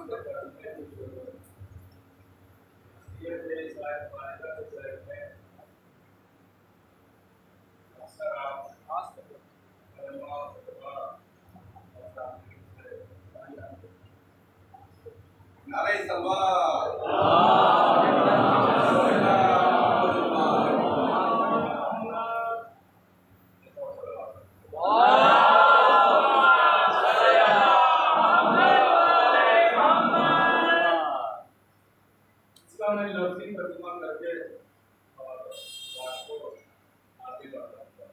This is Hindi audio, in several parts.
के करने की जरूरत ये देश लाइफ मानेगा तो लाइफ में अक्सर आप खास करके परिवार के बाद नारे सलवार मैं लफ्ज़ी तर्जुमा करके और बात को आगे बढ़ाऊंगा।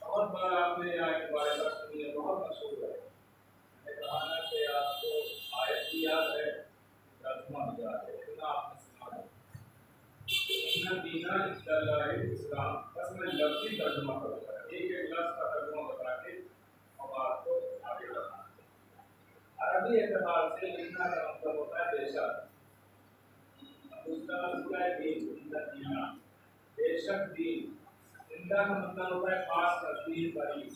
बहुत बार आपने आयत वायदा सुनी है, बहुत मशहूर है। मैंने कहा ना कि आपको आयत भी याद है, तर्जुमा भी याद है, इतना आपने सुना है। इन्ना दीना इस्लाम, बस मैं लफ्ज़ी तर्जुमा करूँगा, एक एक लफ्ज़ का तर्जुमा बता के और बात को आगे बढ़ाऊंगा। अरबी एतबार से लिखना का मतलब होता है बेशक, दूसरा मतलब है दीन, दीना, बेशक दीन। इंदा का मतलब होता है पास, नजदीक, करीब।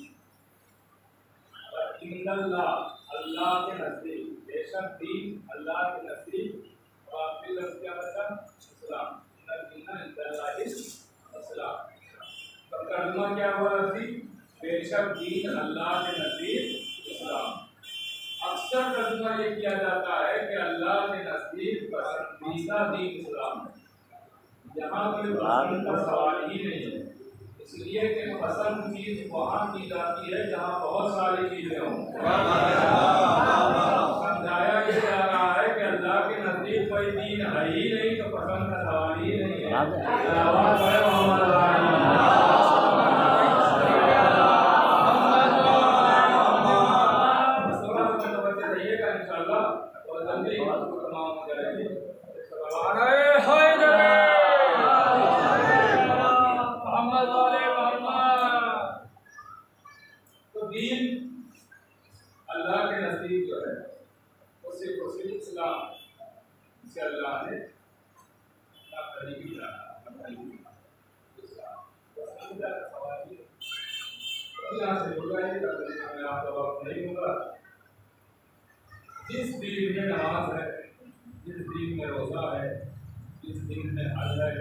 और इन्नल्लाह, अल्लाह के नजदीक, बेशक दीन अल्लाह के नजदीक। और आखिरी लफ्ज़ क्या बचा? इस्लाम। इन्ना दीना इन्दल्लाहि इस्लाम। तो तर्जुमा क्या हुआ लफ्ज़ी? बेशक दीन अल्लाह के नजदीक इस्लाम। अक्सर तर्जुमा ये किया जाता है कि अल्लाह के नजदीक पसंदीदा दीन इस्लाम है। यहाँ कोई पसंद का सवाल ही नहीं है, इसलिए कि पसंद चीज वहाँ की जाती है जहाँ बहुत सारी चीजें हों। समझाया ये जा रहा है कि अल्लाह के नजदीक कोई दीन है ही नहीं तो पसंद का सवाल ही नहीं है। तो दीन अल्लाह के नजदीक जो है वो सिर्फ इस्लाम से अल्लाह ने करीबी जाना। यहाँ से बोल रहा है मैं आपका वक्त नहीं होगा। जिस दीन में नमाज है, जिस दीन में रोज़ा है, जिस दीन में हज है,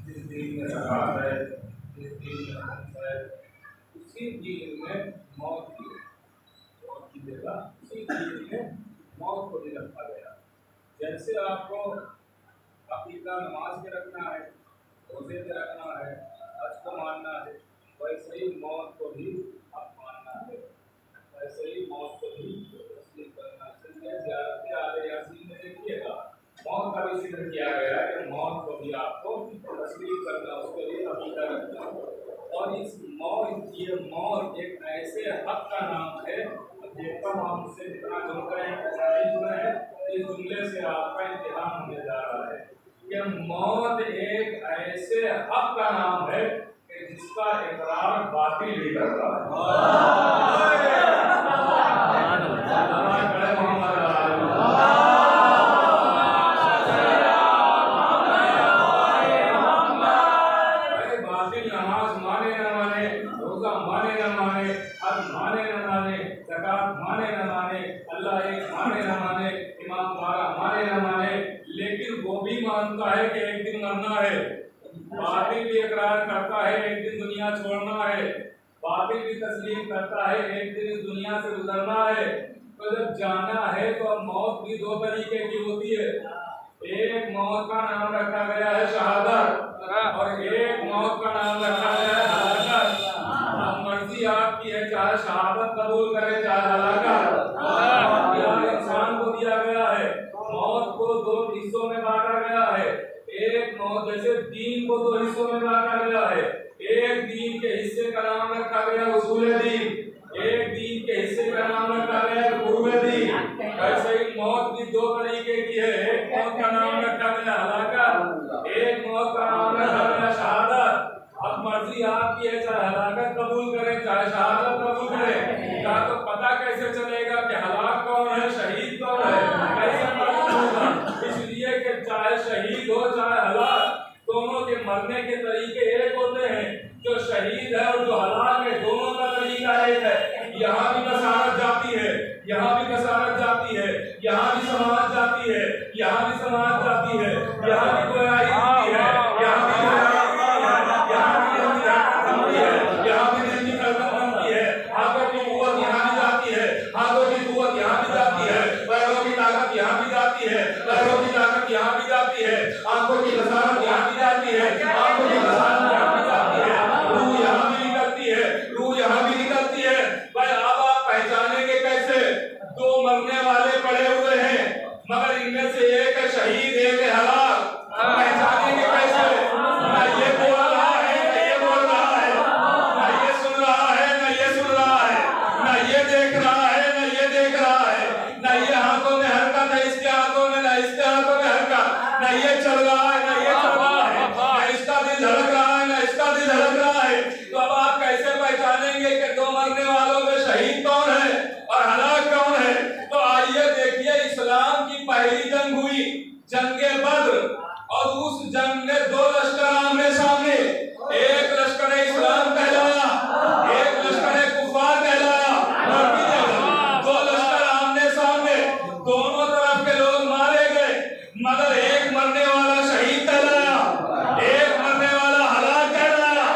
जिस दीन में ज़कात है, जिस दीन में हज है, उसी दीन में मौत की जगह उसी दीन में मौत को भी रखा गया। जैसे आपको अकीदा नमाज के रखना है, रोज़े के रखना है, हज को मानना है, वैसे ही मौत को भी आप मानना है, वैसे ही मौत को भी तस्लीम करना है। ज़ियारत आले यासीन में देखिएगा मौत का भी जिक्र किया गया है कि मौत को भी आपको तस्लीम करना, उसके लिए अकीदा रखना। और इस मौत, ये मौत एक ऐसे हक का नाम है, देखता हूँ आप उससे जितना जुड़ रहे हैं उतना नहीं जुड़े हैं, इस जुमले से आपका इम्तिहान होने जा रहा है कि मौत एक ऐसे हक का नाम है कि जिसका इकरार बातिल भी करता है। मानता है कि एक दिन मरना है, बातिल भी इकरार करता है एक दिन दुनिया छोड़ना है, बातिल भी तस्लीम करता है एक दिन इस दुनिया से गुजरना है। तो जब जाना है तो अब मौत भी दो तरीके की होती है। एक मौत का नाम रखा गया है शहादत और एक मौत का नाम रखा गया है हलाकत। अब मर्जी आपकी है, चाहे शहादत कबूल करे चाहे हलाकत। इंसान को दिया गया है, मौत को दो हिस्सों में बांटा गया है। एक मौत जैसे दीन को दो हिस्सों में बांटा गया है, एक दीन के हिस्से का नाम रखा गया उसूल दीन, एक दीन के हिस्से का नाम रखा गया फुरूअ दीन। ऐसे ही मौत भी दो तरीके की है, एक मौत का नाम रखा गया हलाकत, एक मौत का नाम रखा गया शहादत। अब मर्जी आपकी है, चाहे हलाकत कबूल करे चाहे शहादत कबूल करे। क्या तो पता कैसे चलेगा कि हलाक कौन है, शहीद कौन है, कैसे मालूम होगा? इसलिए कि चाहे शहीद हो चाहे हलाक, दोनों के मरने के तरीके एक होते हैं। जो शहीद है और जो हलाक है, दोनों का तरीका एक है। यहाँ भी बशारत जाती है, यहाँ भी दो मरने वाले पड़े हुए हैं, मगर इनमें से एक है शहीद, एक है हलाक। पहचानेंगे कैसे? ना ये बोल रहा है, ना ये बोल रहा है, ना ये सुन रहा है, ना ये सुन रहा है, ना ये देख रहा है, ना ये देख रहा है, ना ये हाथों में हरकत है इसके हाथों में, ना इसके हाथों में हरकत, ना ये चल रहा है, ना ये चल रहा है, ना इसका दिल धड़क रहा है, ना इसका दिल धड़क रहा है। तो अब आप कैसे पहचानेंगे कि दो मरने वालों में शहीद कौन है और हलाक कौन है? तो आइए देखिए, इस्लाम की पहली जंग हुई, जंगे बद्र, और उस जंग में दो लश्कर आमने सामने, एक लश्कर इस्लाम कहलाया, एक लश्कर कुफार कहलाया। दो लश्कर आमने सामने, दोनों तरफ के लोग मारे गए, मगर एक मरने वाला शहीद कहलाया, एक मरने वाला हलाक कहलाया।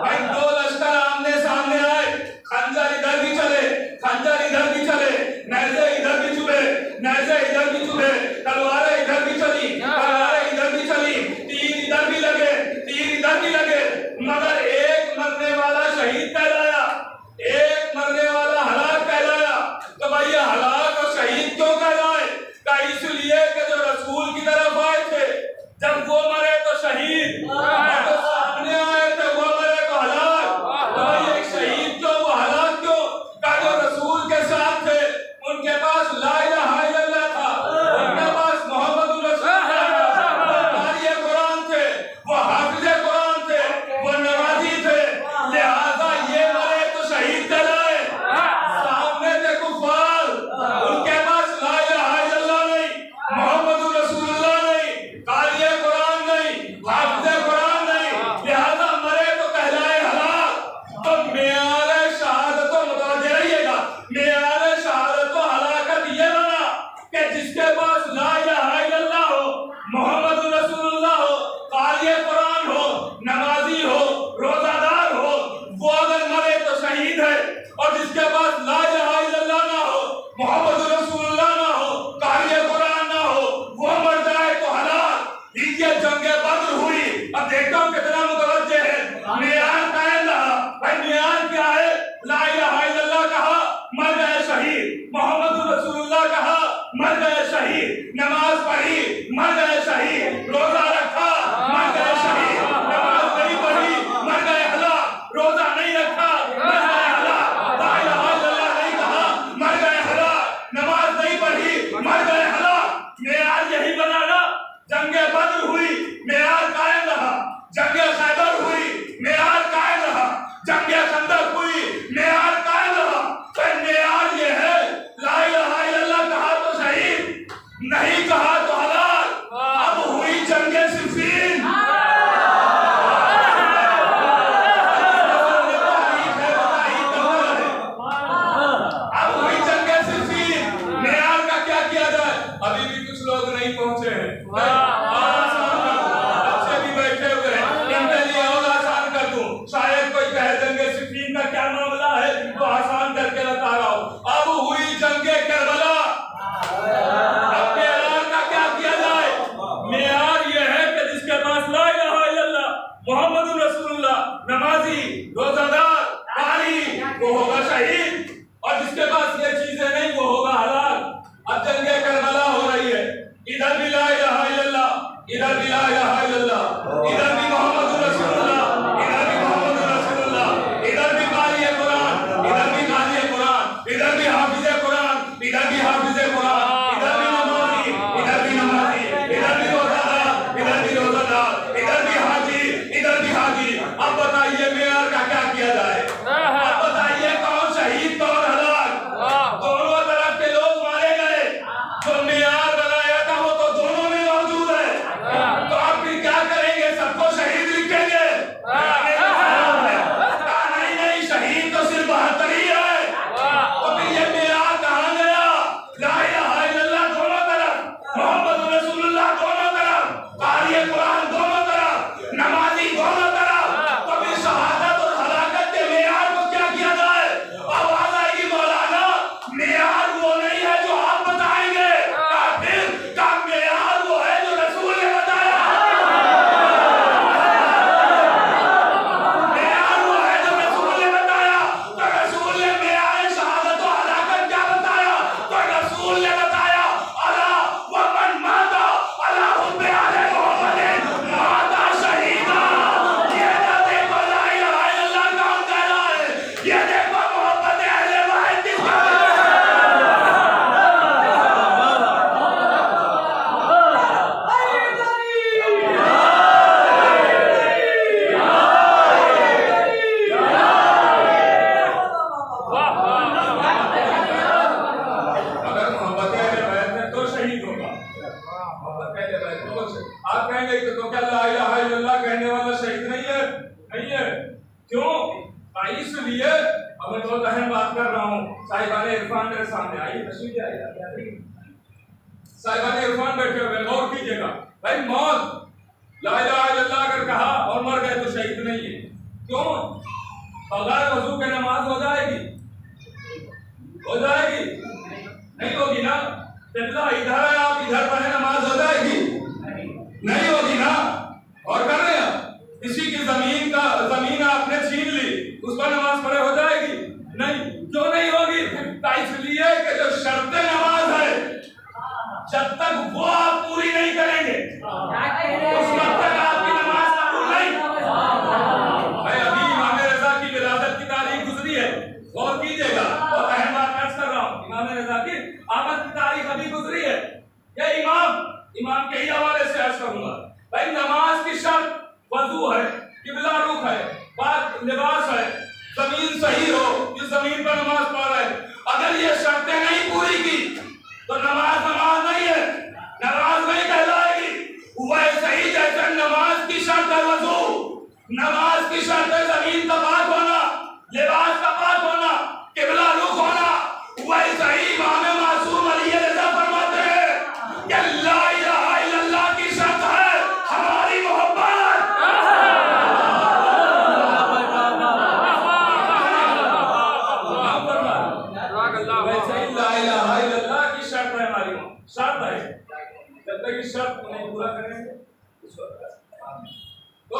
भाई दो लश्कर आमने सामने आए, खंजर इधर भी चले, खंजर इधर भी चले, नैज़े इधर भी चुभे, नैज़े इधर भी चुभे, तलवारें इधर भी चली, तलवारें इधर भी चली, तीर इधर भी लगे, तीर इधर भी लगे, मगर एक मरने वाला शहीद कहलाया, एक मरने वाला हलाक कहलाया। तो भाई ये हलाक और शहीद क्यों कहलाए? का इसलिए कि जो रसूल की तरफ आए थे, जब वो मरे तो शहीद, और जो सामने आए थे वो मरे तो हलाक। तो भाई एक शहीद क्यों, वो हलाक क्यों? का जो रसूल के साथ थे, उनके पास ला इलाहा इल्लल्लाह था, उनके पास मोहम्मद रसूलुल्लाह था, वो कारी कुरान थे, वो हाफिज़े कुरान थे, वो नमाज़ी थे, लिहाजा ये मरे तो शहीद कहलाए। सामने थे कुफार, उनके पास ला इलाहा इल्लल्लाह नहीं, मोहम्मद रसूलुल्लाह नहीं, कारी कुरान नहीं, हाफिज़े कुरान नहीं, लिहाजा मरे तो कहलाए हलाक। तो मेयार शहादत मुतवज्जह रहिएगा, मेयार शहादत हलाकत ये बना कि जिसके पास ला इलाहा इल्लल्लाह हो, मोहम्मद रसूलुल्लाह हो, कारी कुरान हो, नमाजी हो, रोजादार हो, वो अगर मरे तो शहीद है, और जिसके पास ला इलाहा इल्लल्लाह ना हो, मोहम्मद रसूलुल्लाह ना हो, कारी कुरान ना हो, वो मर जाए तो हलाक। लीजिए जंगे बद्र हुई, अब देखता हूं कितना मुतवज्जे है, मेयार कायम रहा। भाई मेयार क्या है? ला इलाहा इल्लल्लाह कहा, मर गए शहीद, मोहम्मद रसूलुल्लाह कहा, मर गए शहीद, नमाज पढ़ी, मर गए शहीद, रोजा रखा, मर गए शहीद, नमाज नहीं पढ़ी, मर गए हलाक, रोजा नहीं रखा, मर गए हलाक, ला इलाहा इल्लल्लाह नहीं कहा, मर गए हलाक, नमाज नहीं पढ़ी, मर गए हलाक। मेयार यही बना ना। जंगे बद्र हुई, मेयार कायम रहा, जंगे खैबर हुई, मेयार कायम रहा, जंगे खंदक हुई, मेयार कायम रहा। तो मेयार ये है, ला इलाहा इल्लल्लाह कहा तो शहीद, नहीं कहा तो हलाक। अब हुई जंगे सिफ़ीन, अब हुई जंगे सिफ़ीन। मेयार का क्या किया जाए? अभी भी कुछ लोग नहीं पहुंचे हैं, बच्चे भी बैठे हुए हैं, इनके लिए और आसान कर दूं। शायद कोई कहे जंगे सिफ़ीन का क्या मामला है, तो आसान करके बता रहा हूं। अब हुई जंगे करबला। अब मेयार का क्या किया जाए? मेयार ये है कि जिसके पास ला इलाहा इल्लल्लाह, मोहम्मद रसूलुल्लाह, नमाजी, रोजादार, कारी, वो होगा शहीद, और जिसके पास ये चीजें नहीं वो होगा हलाक। अब जंगे करबला हो रही है, इधर भी ला इलाहा इल्लल्लाह, इधर भी ला इलाहा इल्लल्लाह, इधर भी मोहम्मद रसूलुल्लाह, इधर भी मोहम्मद रसूलुल्लाह, इधर भी कारी कुरान, इधर भी कारी कुरान, इधर भी हाफिज़े कुरान, इधर भी हाफिज़े कुरान, इधर भी नमाजी, इधर भी नमाजी, इधर भी रोजादार, इधर भी रोजादार, इधर भी हाजी, इधर भी हाजी। अब बताइए मेयार का क्या किया जाए? अब बताइए कौन शहीद कौन हलाक? बात कर रहा हूँ। साहिबाने इरफान मेरे सामने आइए, तशरीफ आइए। साहिबाने इरफान बैठे हुए, गौर कीजिएगा भाई। मौत ला इलाहा इल्लल्लाह अगर कहा और मर गए तो शहीद नहीं है। क्यों? बगैर वजू के नमाज हो जाएगी? हो जाएगी? नहीं होगी ना। किबला इधर है, आप इधर पढ़े, नमाज हो जाएगी? नहीं होगी ना। और कर रहे हैं किसी की जमीन आपने छीन ली, उस पर नमाज पढ़े हो जाएगी? नहीं। क्यों नहीं होगी? इसलिए कि जो शर्त नमाज है, जब तक वो आप पूरी नहीं करेंगे उस वक्त तक आपकी नमाज कबूल नहीं। भाई अभी इमाम रजा की विलादत की तारीख गुजरी है, गौर कीजिएगा। और अहम बात अर्ज कर रहा हूँ, इमाम रजा की आमद की तारीख अभी गुजरी है। ये इमाम के ही हवाले से अर्ज करूंगा। भाई नमाज की शर्त वजू है, किबला रुख है, पाक लिबास है, जमीन सही हो, जिस जमीन पर नमाज पढ़ रहे। अगर ये शर्तें नहीं पूरी की तो नमाज नहीं है, नमाज नहीं कहलाएगी। वैसे ही जैसे नमाज की शर्त है वजू, नमाज की शर्त है जमीन का पाक होना, लिबास का पाक होना, किबला रुख होना, वैसे ही इमाम मासूम अलैहिस्सलाम फरमाते हैं कि ला इलाहा इल्लल्लाह की शर्त है हमारी मोहब्बत। वैसे ही ला इलाहा इल्लल्लाह की शर्त है हमारी, शर्त है। जब तक इस शर्त को नहीं पूरा करेंगे उस वक्त। तो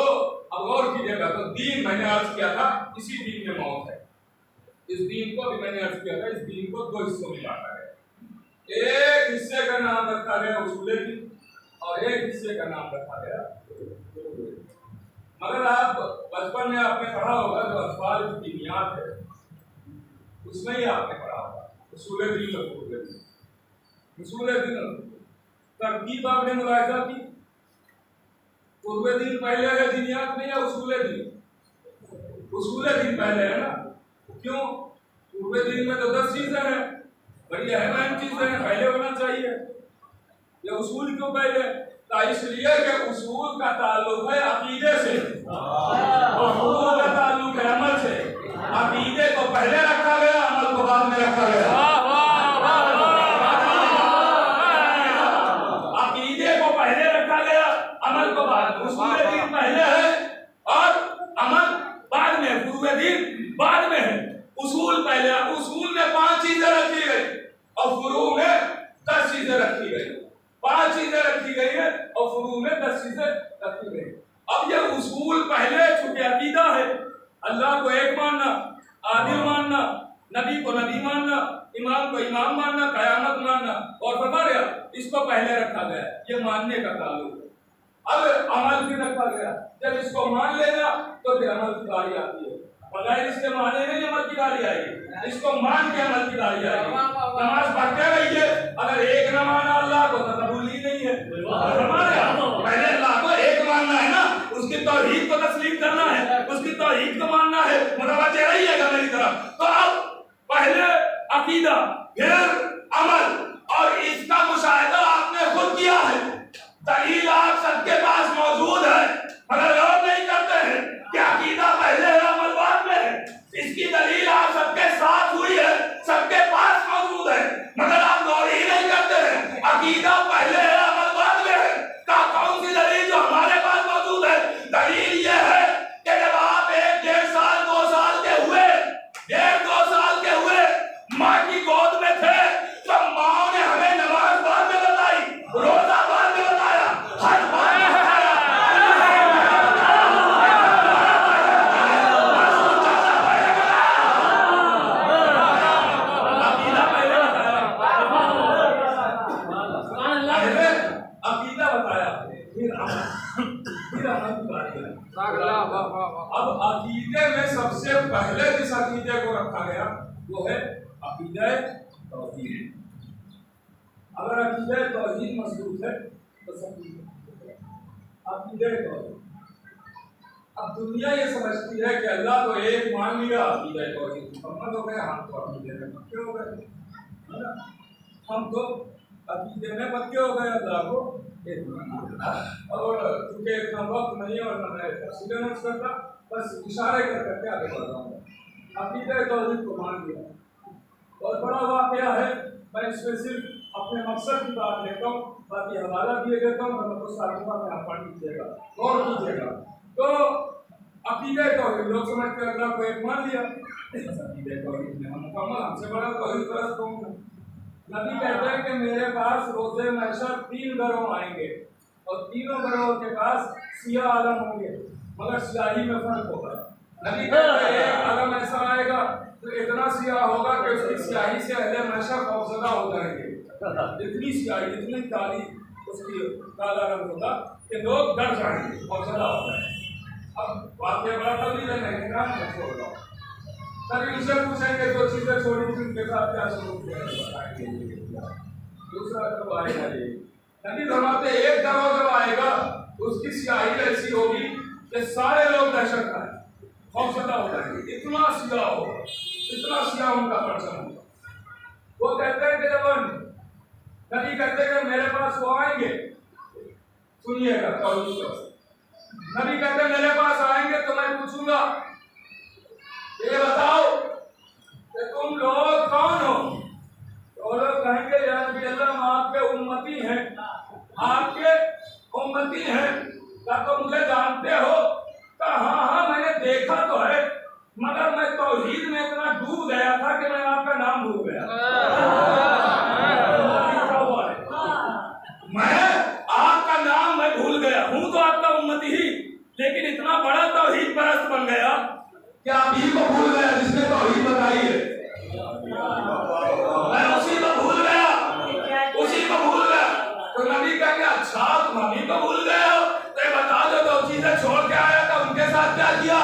अब गौर कीजिएगा, तो दीन मैंने अर्ज किया था, इसी दीन में मौत है। इस दीन को भी मैंने अर्ज किया था, इस दीन को दो हिस्सों में बांटा गया। एक हिस्से का नाम रखा गया उसूल दीन और एक हिस्से का नाम रखा गया। मगर आप बचपन में आपने पढ़ा होगा जो अल्फाज की बुनियाद है उसमें ही आपने पढ़ा होगा उसूल दीन और पूर्व दीन। उसूल दीन तरकीब आपने मुलाहिजा की, पूर्व दीन पहले है दीनियात में या उसूल दीन? उसूल दीन पहले है ना। क्यों? पूर्व दीन में तो 10 चीजें हैं, बड़ी अहम चीजें हैं, पहले होना चाहिए। ये उसूल क्यों पहले? इसलिए कि उसूल का ताल्लुक है अकीदे से, उसूल का ताल्लुक है अमल से। अकीदे को पहले रखा गया, अमल को बाद में रखा गया। अकीदे को पहले रखा गया, अमल को बाद में। उसूल दीन पहले है और अमल बाद में, पूर्व दीन बाद में है। उसूल पहले, उसूल में 5 चीजें रखी गई और फुरू में 10 चीजें रखी गई। 5 चीजें रखी गई है और फुरू में 10 चीजें रखी गई। अब ये उसूल पहले चूंकि अकीदा है, अल्लाह को एक मानना, आदिल मानना, नबी को नबी मानना, इमाम को इमाम मानना, कयामत मानना और फरमा दिया, इसको पहले रखा गया, ये मानने का ताल्लुक है। अब अमल भी रखा गया, जब इसको मान लेना तो फिर अमल की बारी आती है। बगैर इसके माने नहीं अमल की बारी आएगी, इसको मान के अमल की बारी आएगी। नमाज पढ़ते रहिए, अगर एक न माना अल्लाह को तो कबूल ही नहीं है। पहले अल्लाह को एक मानना है ना, उसकी तौहीद को तस्लीम करना है, उसकी तौहीद को मानना है। मुतवज्जे रहिएगा मेरी तरफ। तो अब पहले अकीदा, फिर अमल, और इसका मुशाहिदा आपने खुद किया है। दलील आप सबके पास मौजूद है, मगर गौर नहीं करते हैं कि अकीदा पहले है, अमल बाद में है। इसकी दलील आप सबके साथ हुई है, सबके पास मौजूद है, मगर आप गौर ही नहीं करते हैं। अकीदा पहले है, अमल बाद में है। कौन सी दलील जो हमारे पास मौजूद है? दलील ये है कि जब आप 1-1.5 साल 2 साल के हुए, 1.5-2 साल के हुए, माँ की गोद में थे, तो माँ ने हमें नमाज बाद में बताई, रोजा बाद में बताया, हज बाद में बताया। अकीदा बताया, फिर अमल की बारी है। अब अकीदे में सबसे पहले जिस अकीदे को रखा गया वो है अकीदा तौहीद। अगर अकीदा तौहीद मजबूत है तो सब अकीदा तौहीद। अब दुनिया ये समझती है कि अल्लाह को एक मान लिया, अकीदा तौहीद मुकम्मल हो गया, हम तो अकीदे में पक्के हो गए, है ना। हम तो अकीदे में पक्के हो गए, अल्लाह को एक माना। और क्योंकि इतना वक्त नहीं और मैं तफसील नहीं करता, बस इशारे कर करके आगे बढ़ रहा हूँ। अकीदा तौहीद को मान लिया, बहुत बड़ा वाकया है। मैं इसमें सिर्फ अपने मकसद की बात लेता हूँ, बाकी हवाला दिए देता हूँ, मैं तो साधुमा में आप पढ़ लीजिएगा, गौर कीजिएगा। तो अकीदे तौहीद लोग समझते अल्लाह को एक मान लिया, अकीदे तौहीद में हम मुकम्मल, हमसे बड़ा तौहीद परस्त होंगे। नबी कहते हैं कि मेरे पास रोज़े महशर 3 गिरोह आएंगे और तीनों गिरोह के पास सियाह आलम होंगे, मगर स्याही में फर्क होगा। नबी कहते हैं एक आलम ऐसा आएगा तो इतना सियाह होगा कि उसकी स्याही से अहले महशर खौफजदा हो जाएंगे। इतनी स्याही, इतनी काली उसकी काला रंग होगा कि लोग डर जाएंगे, खौफजदा हो जाएंगे। अब वाकया बड़ा तभी नहीं ना, मैं छोड़ रहा हूँ। तभी उनसे पूछेंगे जो चीजें छोड़ी थी उनके साथ क्या शुरू किया। दूसरा जब आएगा ये नबी फरमाते एक गिरोह जब आएगा उसकी स्याही ऐसी होगी कि सारे लोग दहशत खाए, खौफजदा हो जाएंगे, इतना सियाह होगा, इतना सियाह उनका परचम होगा। वो कहते हैं कि जब नबी कहते हैं कि मेरे पास वो आएंगे, सुनिएगा नबी कहते हैं मेरे पास आएंगे तो मैं पूछूंगा ये बताओ कि तुम लोग कौन हो? तो लोग कहेंगे या नबी अल्लाह हम आपके उम्मती हैं, आपके उम्मती हैं। क्या तुम मुझे जानते हो? कहा हाँ हाँ मैंने देखा तो है, मगर मैं तौहीद में इतना डूब गया था कि मैं आपका नाम भूल गया। मैं आपका नाम मैं भूल गया हूँ तो आपका उम्मती ही, लेकिन इतना बड़ा तौहीद परस्त बन गया कि आप ही को भूल गया जिसने तौहीद बताई है। मैं उसी को भूल गया, उसी को भूल गया। तो नबी कहेंगे अच्छा तुम अभी को भूल गए हो, तो बता दो दो चीजें छोड़ के आया था उनके साथ क्या किया।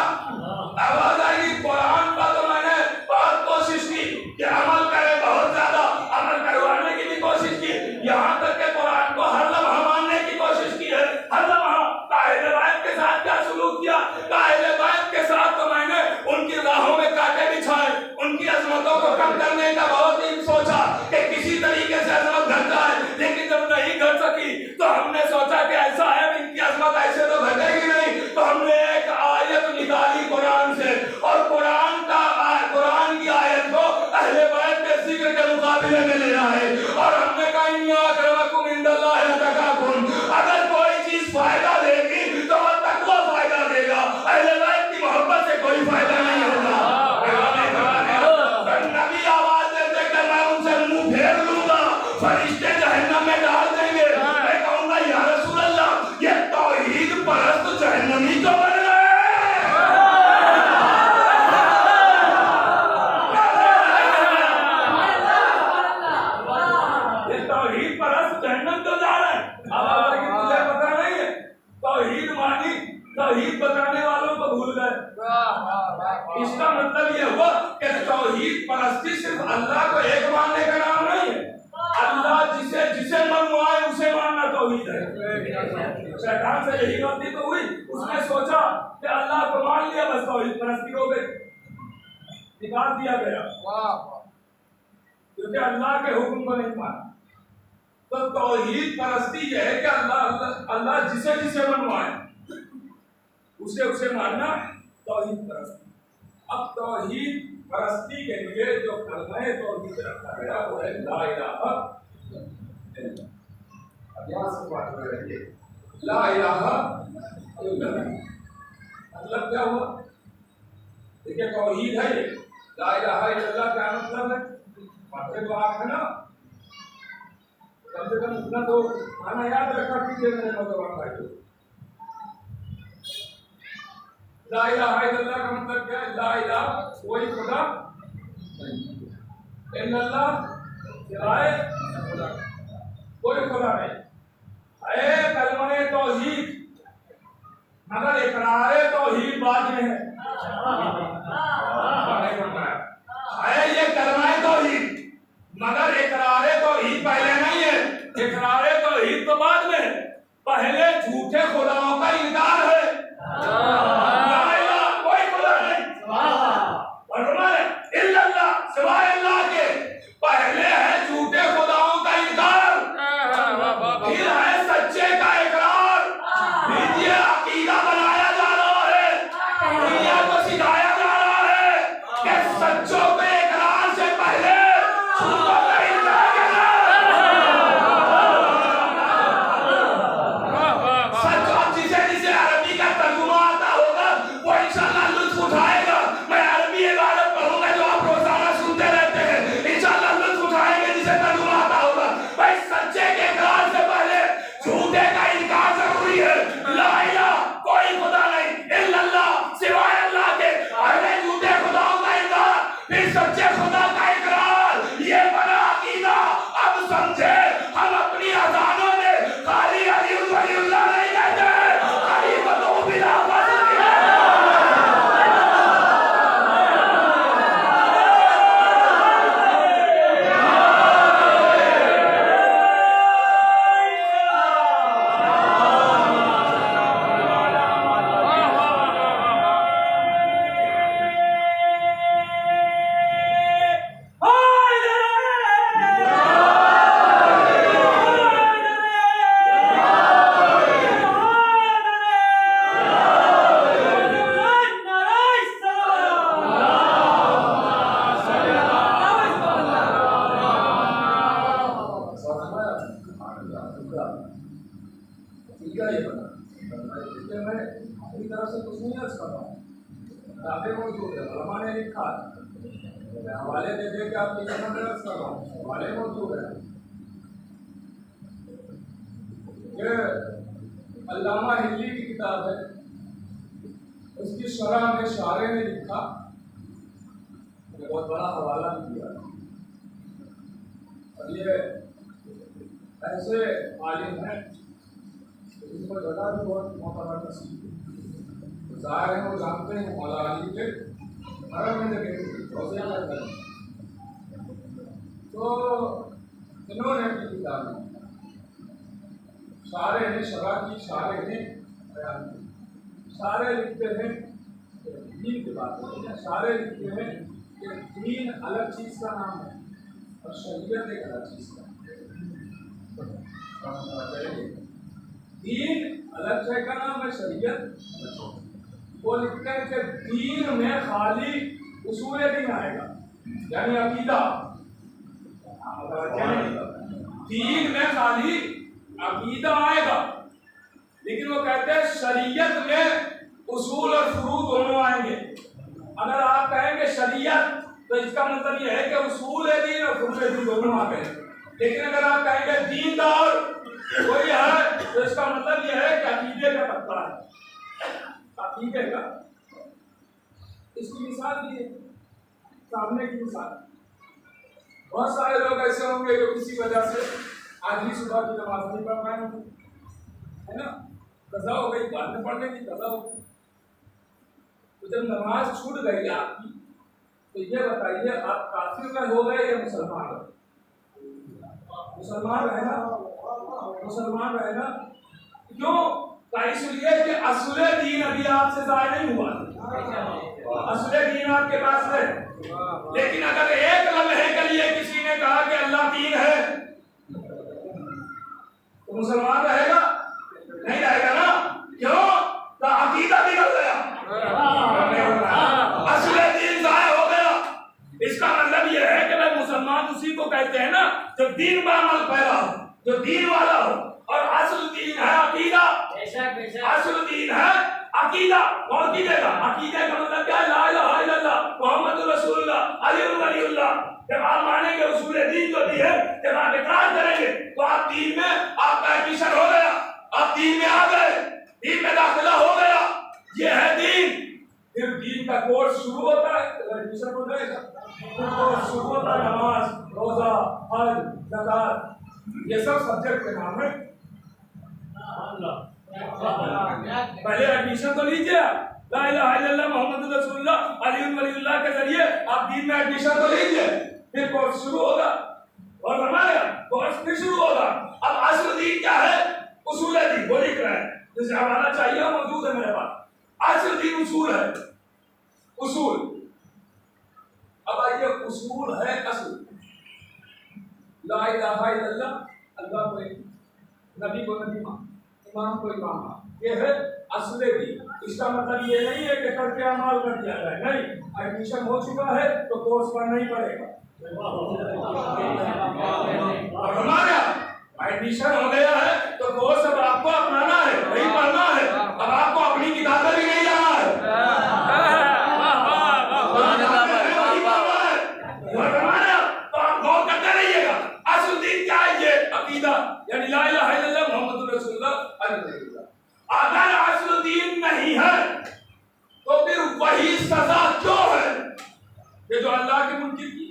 आवाज आएगी कुरान का तो मैंने बहुत कोशिश की कि अमल करे, बहुत ज्यादा अमल करवाने की भी कोशिश की, यहाँ तक के कुरान को हर लम्हा मानने की कोशिश की है, हर लम्हा। काहिल बैत के साथ क्या सुलूक किया? काहिल बैत के साथ तो मैंने उनकी राहों में कांटे बिछाए, उनकी अजमतों को कम करने का बहुत ही सोचा कि किसी तरीके से अजमत घट जाए, लेकिन जब नहीं घट सकी तो हमने सोचा कि ऐसा है इनकी अजमत ऐसे तो घटेगी नहीं, तो हमने एक आयत निकाली कुरान से और कुरान की आयत को अहले बैत के जिक्र के मुकाबले में ले आए और हमने कहा इन्ना अक्रमकुम इंदल्लाहि अतकाकुम। अगर कोई चीज फायदा देगी तो वह तकवा फायदा देगा, अहले बैत की मोहब्बत से कोई फायदा नहीं होगा। नबी आवाज देते कि मैं उनसे मुंह फेर लूंगा, फरिश्ते जहन्नम में डाल देंगे। मैं कहूंगा या रसूल अल्लाह ये तौहीद परस्त जहन्नमी तो बन गए। ये तौहीद परस्त जहन्नम तो जा रहे हैं। अब तुझे पता नहीं है, तौहीद मानी, तौहीद बताने वालों को भूल गए। इसका मतलब यह हुआ कि तौहीद परस्ती सिर्फ अल्लाह को एक मानने का नाम नहीं है, अल्लाह जिसे जिसे मनवाए उसे मानना तौहीद है। शैतान से यही गलती तो हुई, उसने सोचा कि अल्लाह को मान लिया बस तौहीद परस्ती हो गई, निकाल दिया गया क्योंकि अल्लाह के हुक्म को नहीं माना। तो तौहीद परस्ती यह है कि अल्लाह जिसे जिसे मनवाए उसे उसे मानना तौहीद परस्ती। अब तौहीद परस्ती के लिए जो कलमा तौहीद रखा गया वो है ला इलाहा इल्लल्लाह। अब यहाँ से बात कर रही है ला इलाहा इल्लल्लाह मतलब क्या हुआ? देखिए तौहीद है ये, ला इलाहा इल्लल्लाह क्या मतलब है? पढ़ते तो आप है ना, कम से कम इतना तो माना याद रखा कीजिए मेरे नौजवान भाइयों। ला इलाहा इल्लल्लाह का मतलब क्या है? ला इलाहा कोई खुदा इल्लल्लाह सिवाय कोई खुदा नहीं है। कलमा तौहीद मगर इकरार तौहीद बाद में है। ये कलमा तौहीद मगर इकरार तौहीद पहले नहीं है, इकरार तौहीद तो बाद में है। पहले झूठे खुदाओं का इनकार है, कोई खुदा नहीं इल्लल्लाह सिवाय अल्लाह के। पहले है झूठे खुदाओं का इनकार, फिर है सच्चे का इकरार। ये अकीदा बनाया जा रहा है, दुनिया को सिखाया जा रहा है कि खुदा का इकरार, ये बना अकीदा। अब समझे हम अपनी अजानों में खाली अली वलीउल्लाह नहीं कहते, अली को तो बिला हवाले दे दे के आप हवाले मौजूद है। ये अल्लामा हिल्ली की किताब है, उसकी शरह में शारे ने लिखा, बहुत बड़ा हवाला भी दिया। और ये ऐसे आलिम हैं जिनको जगह भी बहुत मोहतरम नसीब है। ज़ाहिर है वो जानते हैं मौला अली के हरम में लगे तो इन्होंने अपनी किताब में सारे ने शरा की, सारे ने बयान की। सारे लिखते हैं दीन की बात है, सारे लिखते हैं कि दीन अलग चीज़ का नाम है और शरीयत एक अलग चीज़ का। दीन अलग शय का नाम है, शरीयत। वो लिखते हैं कि दीन में खाली उसूल दीन आएगा, यानी अकीदा। दीन में खाली अकीदा आएगा, लेकिन वो कहते हैं शरीयत में उसूल और फुरू दोनों आएंगे। अगर आप कहेंगे शरीयत तो इसका मतलब यह है कि उसूल दीन और फुरू दीन दोनों आ गए। लेकिन अगर आप कहेंगे दीनदार कोई है तो इसका मतलब यह है कि अकीदे का पत्ता है, अकीदे का। इसकी मिसाल भी है, सामने की मिसाल। बहुत सारे लोग ऐसे होंगे जो किसी वजह से आज ही सुबह की नमाज नहीं पढ़ पाए, है ना, कज़ा हो गई, बाद में पढ़ने की कज़ा हो गई। तो जब नमाज छूट गई आपकी, तो ये बताइए आप काफिर में हो गए या मुसलमान? मुसलमान रहे ना, मुसलमान रहे ना। क्यों? इसलिए कि असुल दीन अभी आपसे ज़ाहिर नहीं हुआ, असुल दीन आपके पास है। लेकिन अगर एक लम्हे के लिए किसी ने कहा कि अल्लाह तीन है तो मुसलमान रहेगा? नहीं रहेगा ना। क्यों? तो अकीदा बिगड़ गया, असुल दीन ज़ाहिर हो गया। इसका मतलब यह है कि भाई मुसलमान उसी को कहते हैं ना जो दीन पर अमल पैदा हो, जो दीन वाला हो। और असल दीन है अकीदा, असल दीन है अकीदा। और अकीदे का मतलब क्या है? ला इलाहा इल्लल्लाह मुहम्मदुर रसूलुल्लाह अली वलीउल्लाह। जब आप मानेंगे उसूल दीन जो भी है, जब आप इकरार करेंगे तो आप दीन में आपका एडमिशन हो गया, आप दीन में आ गए, दीन में दाखिला हो गया। ये है दीन। फिर दीन का कोर्स शुरू होता है, एडमिशन हो जाएगा, कोर्स शुरू होता है। नमाज, रोजा, हज, ज़कात, ये सब सब्जेक्ट के नाम है। पहले एडमिशन तो लीजिए, ला इलाहा इल्लल्लाह मुहम्मदुर रसूलुल्लाह अली वलीउल्लाह के जरिए आप दीन में एडमिशन तो लीजिए, फिर कोर्स शुरू होगा। और हमारे कोर्स फिर शुरू होगा। अब असल दीन क्या है? उसूल दीन वो लिख रहे हैं, जिसे हवाला चाहिए मौजूद है मेरे पास। असल दीन उसूल है, उसूल। अब आइए, उसूल है असल। ला इलाहा इल्लल्लाह, अल्लाह को एक, नबी को नबी मान, इमाम को इमाम मान, ये है असल दीन। इसका मतलब ये नहीं है कि करके अमल कर दिया जाए, नहीं। एडमिशन हो चुका है तो कोर्स पढ़ना ही पड़ेगा। हमारा एडमिशन हो गया है तो कोर्स अब आपको अपनाना है, वही पढ़ना है। अब आपको अपनी किताबें भी नहीं जाना है, तो आप गौर करते रहिएगा। असल दीन क्या है? ये अकीदा, यानी ला इलाहा इल्लल्लाह मुहम्मदुर रसूलुल्लाह अली वलीउल्लाह। अगर असल दीन नहीं है तो फिर वही सजा क्यों है? ये जो अल्लाह के मुनकिर की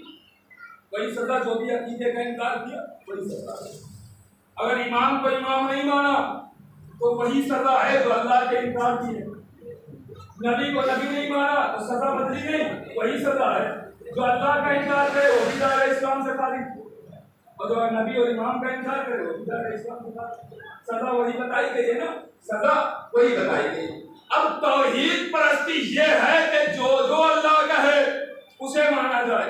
वही सजा जो भी अकीदे का इनकार किया वही सजा है। अगर इमाम को इमाम नहीं माना तो वही सजा है जो अल्लाह के इनकार की है। नबी को नबी नहीं माना तो सजा बदली नहीं, वही सजा है। जो अल्लाह का इनकार करे वो भी दायरे इस्लाम से खारिज, और जो नबी और इमाम का इनकार करे वो भी दायरे इस्लाम से खारिज। सजा वही बताई गई है ना, सजा वही बताई गई। अब तौहीद परस्ती ये है कि जो जो अल्लाह का है उसे माना जाए।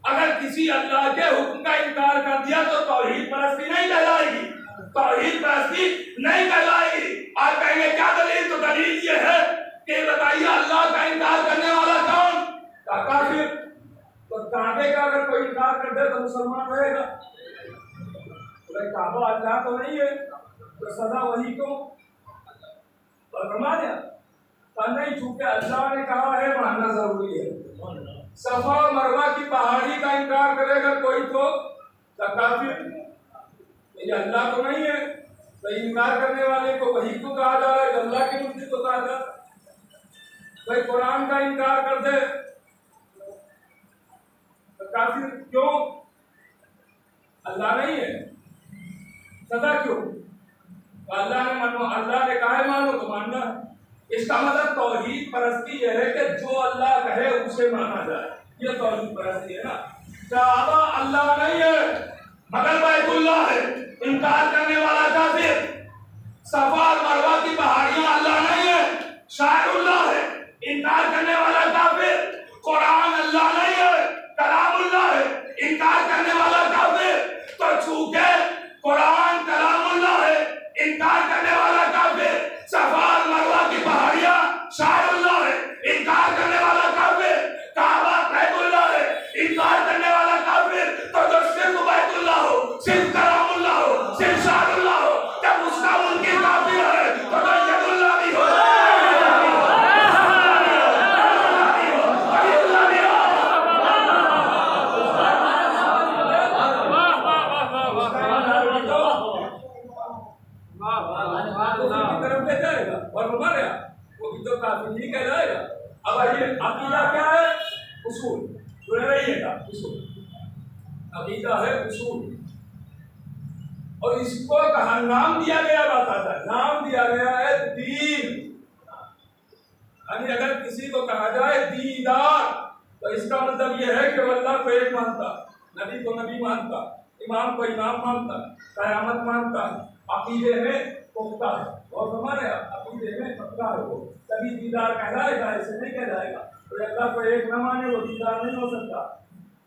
अगर किसी अल्लाह के हुक्म का इनकार कर दिया तो तौहीद परस्ती नहीं कहलाएगी, तौहीद परस्ती नहीं कहलाएगी। और कहेंगे क्या दलील? तो दलील ये है कि बताइए अल्लाह का इनकार करने वाला कौन? काफिर। तो काबे का अगर कोई इनकार कर दे तो मुसलमान रहेगा? काबा अल्लाह तो नहीं है तो सजा वही को फरमा दिया नहीं, चूंकि अल्लाह ने कहा है मानना जरूरी है। सफा मरवा की पहाड़ी का इनकार करेगा कोई तो काफिर। ये अल्लाह तो नहीं है तो इनकार करने वाले को वही को कहा जा रहा है, अल्लाह की मूर्ति को कहा जा रहा है। भाई कुरान का इनकार कर दे तो काफिर क्यों? अल्लाह नहीं है, सजा क्यों? तो अल्लाह ने कहा है मानो तो मानना है। इसका मतलब तौहीद परस्ती यह है कि जो अल्लाह कहे उसे माना जाए, ये तौहीद परस्ती है ना। काबा अल्लाह नहीं है मगर बैतुल्लाह है, इनकार करने वाला काफिर। सफा और मरवा की पहाड़ियां अल्लाह नहीं है, शायरुल्लाह है, इनकार करने वाला काफिर। कुरान अल्लाह नहीं है, कलामुल्लाह है, इनकार करने वाला काफिर। तो चूंकि कुरान कलामुल्लाह है, इनकार करने वाला काफिर। सफा और मरवा की पहाड़ियां शायरुल्लाह है, इनकार करने वाला काफिर। काबा बैतुल्लाह है, इनकार करने वाला काफिर। तो जो सिर्फ बैतुल्लाह हो, सिर्फ कलामुल्लाह हो, सिर्फ शायरुल्लाह हो, जब उसका मुनकिर काफिर है तो यदुल्लाह भी हो, नहीं कहलाएगा। अब आइए अकीदा क्या है? उसूल सुन रहिएगा, उसूल अकीदा है उसूल। और इसको कहा नाम दिया गया, बात आता है नाम दिया गया है दीन। यानी अगर किसी को कहा जाए दीदार तो इसका मतलब यह है कि वो अल्लाह को एक मानता, नबी को नबी मानता, इमाम को इमाम मानता, कयामत मानता, अकीदे में पुख्ता है। और हमारे अकीदे में पक्का है वो, तभी दीदार कहलाएगा, ऐसे नहीं कहलाएगा। कोई अल्लाह को एक न माने वो दीदार नहीं हो सकता,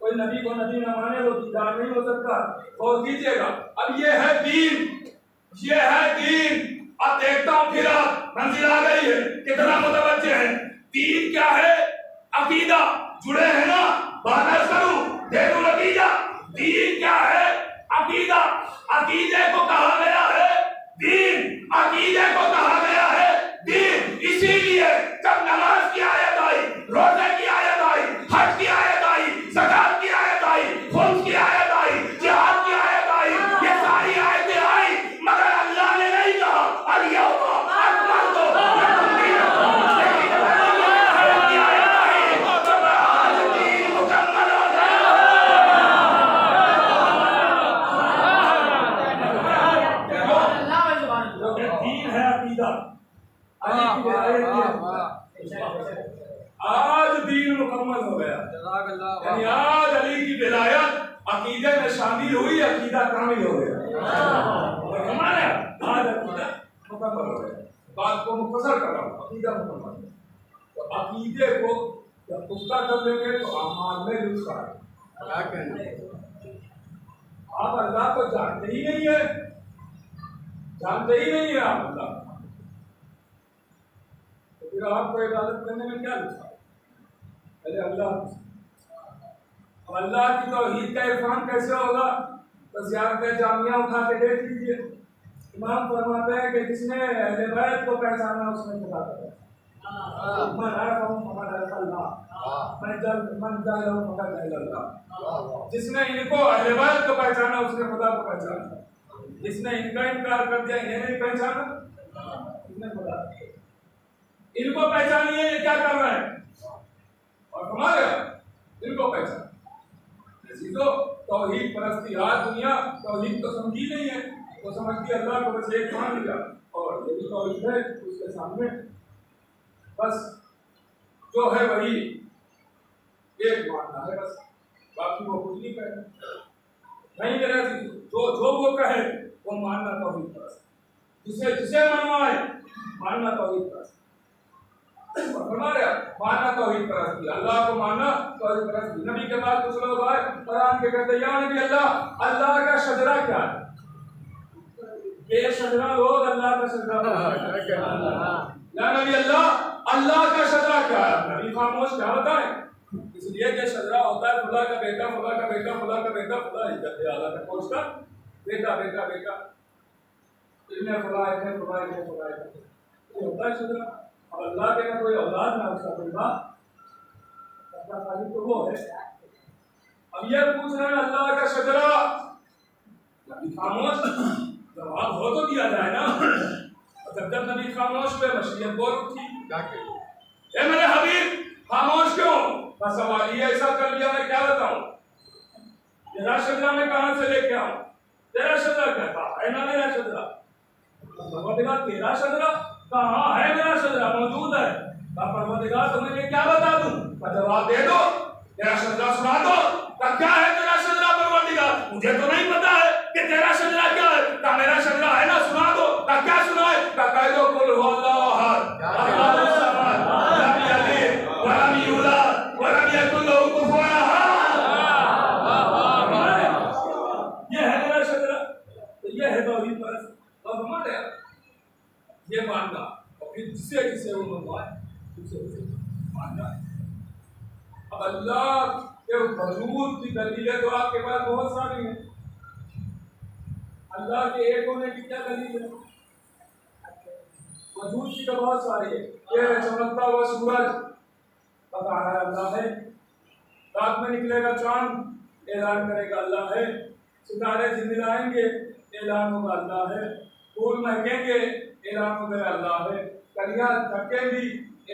कोई नबी को नबी न माने वो दीदार नहीं हो सकता। और कीजिएगा, अब ये है दीन, ये है दीन। अब देखता हूँ फिर आप मंजिल आ गई है, कितना मुतवज्जे है। दीन क्या है? अकीदा। जुड़े हैं ना? बात करूं, देखो नतीजा। दीन क्या है? अकीदा। अकीदे को कहा गया है दीन, अकीदे को कहा गया है दीन। इसीलिए जब नमाज की आयत आई, रोजे की आयत आई, हज की आयत आई, ज़कात की आयत आई, खुम्स की आयत आई, जिहाद की आयत आई, ये सारी आयतें आई, मगर अल्लाह ने नहीं कहा अल-यौमा अकमलतु लकुम दीनकुम। की आयत आई तो आज दीन मुकम्मल हो गया। दीन है अकीदा। आज दीन मुकम्मल हो गया, यानी आज अली की विलायत अकीदे में शामिल हुई, अकीदा कामिल हो गया। और हमारे आज अकीदा मुकम्मल हो गया। बात को मुख्तसर कर रहा हूँ, अकीदा मुकम्मल। तो अकीदे को जब पुख्ता कर लेंगे तो अमाल में लुत्फ आएगा। क्या कहना, आप अल्लाह को जानते ही नहीं है, जानते ही नहीं है आप अल्लाह, तो फिर आपको इबादत करने में क्या लुत्फ? अरे अल्लाह की तौहीद का इरफान कैसे होगा? तो ज़ियारत जामिया उठा के देख लीजिए। इमाम फरमाते हैं कि जिसने अहले बैत को पहचाना उसने खुदा को पहचाना। जिसने इनको अहले बैत को पहचाना उसने खुदा को पहचाना। जिसने इनका इनकार कर दिया, इन्हें नहीं पहचाना, इसने खुदा। इनको पहचानिए, ये क्या कर रहे हैं? और हमारे इनको पहचान, तो तौहीद परस्ती आज दुनिया तौहीद तो समझी नहीं है, वो समझती अल्लाह को बस एक मान लिया और यही तौहीद है उसके सामने बस जो है वही एक मानना है, बस बाकी वो कुछ नहीं कहे नहीं मेरा जो जो वो कहे वो मानना तौहीद परस्त, जिसे जिसे मनवाए मानना तौहीद परस्त, मानना तौहीद परस्ती, अल्लाह को मानना तौहीद परस्ती। नबी के बाद कुछ लोग आए कुरान के कहते या नबी अल्लाह अल्लाह का शजरा क्या है? ये शजरा लोग अल्लाह का शजरा या नबी अल्लाह अल्लाह का शजरा क्या है? नबी खामोश क्या बताए? इसलिए कि शजरा होता है खुदा का बेटा, खुदा का बेटा, खुदा का बेटा, खुदा इज्जत आला का कोच का बेटा बेटा बेटा, इन्हें खुदा इन्हें खुदा इन्हें खुदा, ये होता है शजरा। अब अल्लाह के ना कोई औलाद ना उसका कोई बाप, अपना खाली तो वो है। अब ये पूछ रहे हैं अल्लाह का शजरा, नबी खामोश, जवाब हो तो दिया जाए ना। जब जब नबी खामोश पे मशीयत बोल उठी, ए मेरे हबीब खामोश क्यों? बस सवाल ये ऐसा कर लिया मैं क्या बताऊं? तेरा शजरा मैं कहां से लेके आऊं? तेरा शजरा क्या था? है ना मेरा शजरा? परवरदिगार तेरा शजरा कहाँ है? मेरा शजरा मौजूद है। परवरदिगार तुम्हें मैं क्या बता दूं? जवाब दे दो, तेरा शजरा सुना दो। क्या है तेरा शजरा परवरदिगार? मुझे तो नहीं पता है कि तेरा शजरा क्या है। का मेरा शजरा है ना, सुना दो। का क्या सुनाए? का कह दो कुल हुवल्लाहु अहद अल्लाहु समद लम यलिद व लम यूलद व लम यकुल लहू कुफुवन अहद। ये है मेरा शजरा, ये है तौहीद परस्त। अब हमारे ये मानना और फिर जिसे जिसे वो मनवाए उसे मानना। अब अल्लाह के वजूद की दलीलें तो आपके पास बहुत सारी हैं। अल्लाह के एक होने की क्या दलील है? वजूद की तो बहुत सारी है। ये चमकता हुआ सूरज बता रहा है अल्लाह है, रात में निकलेगा चांद ऐलान करेगा अल्लाह है, सितारे झिलमिलाएंगे ऐलान होगा अल्लाह है, फूल महकेंगे ऐलान होगा अल्लाह है, कलियां थकेंगी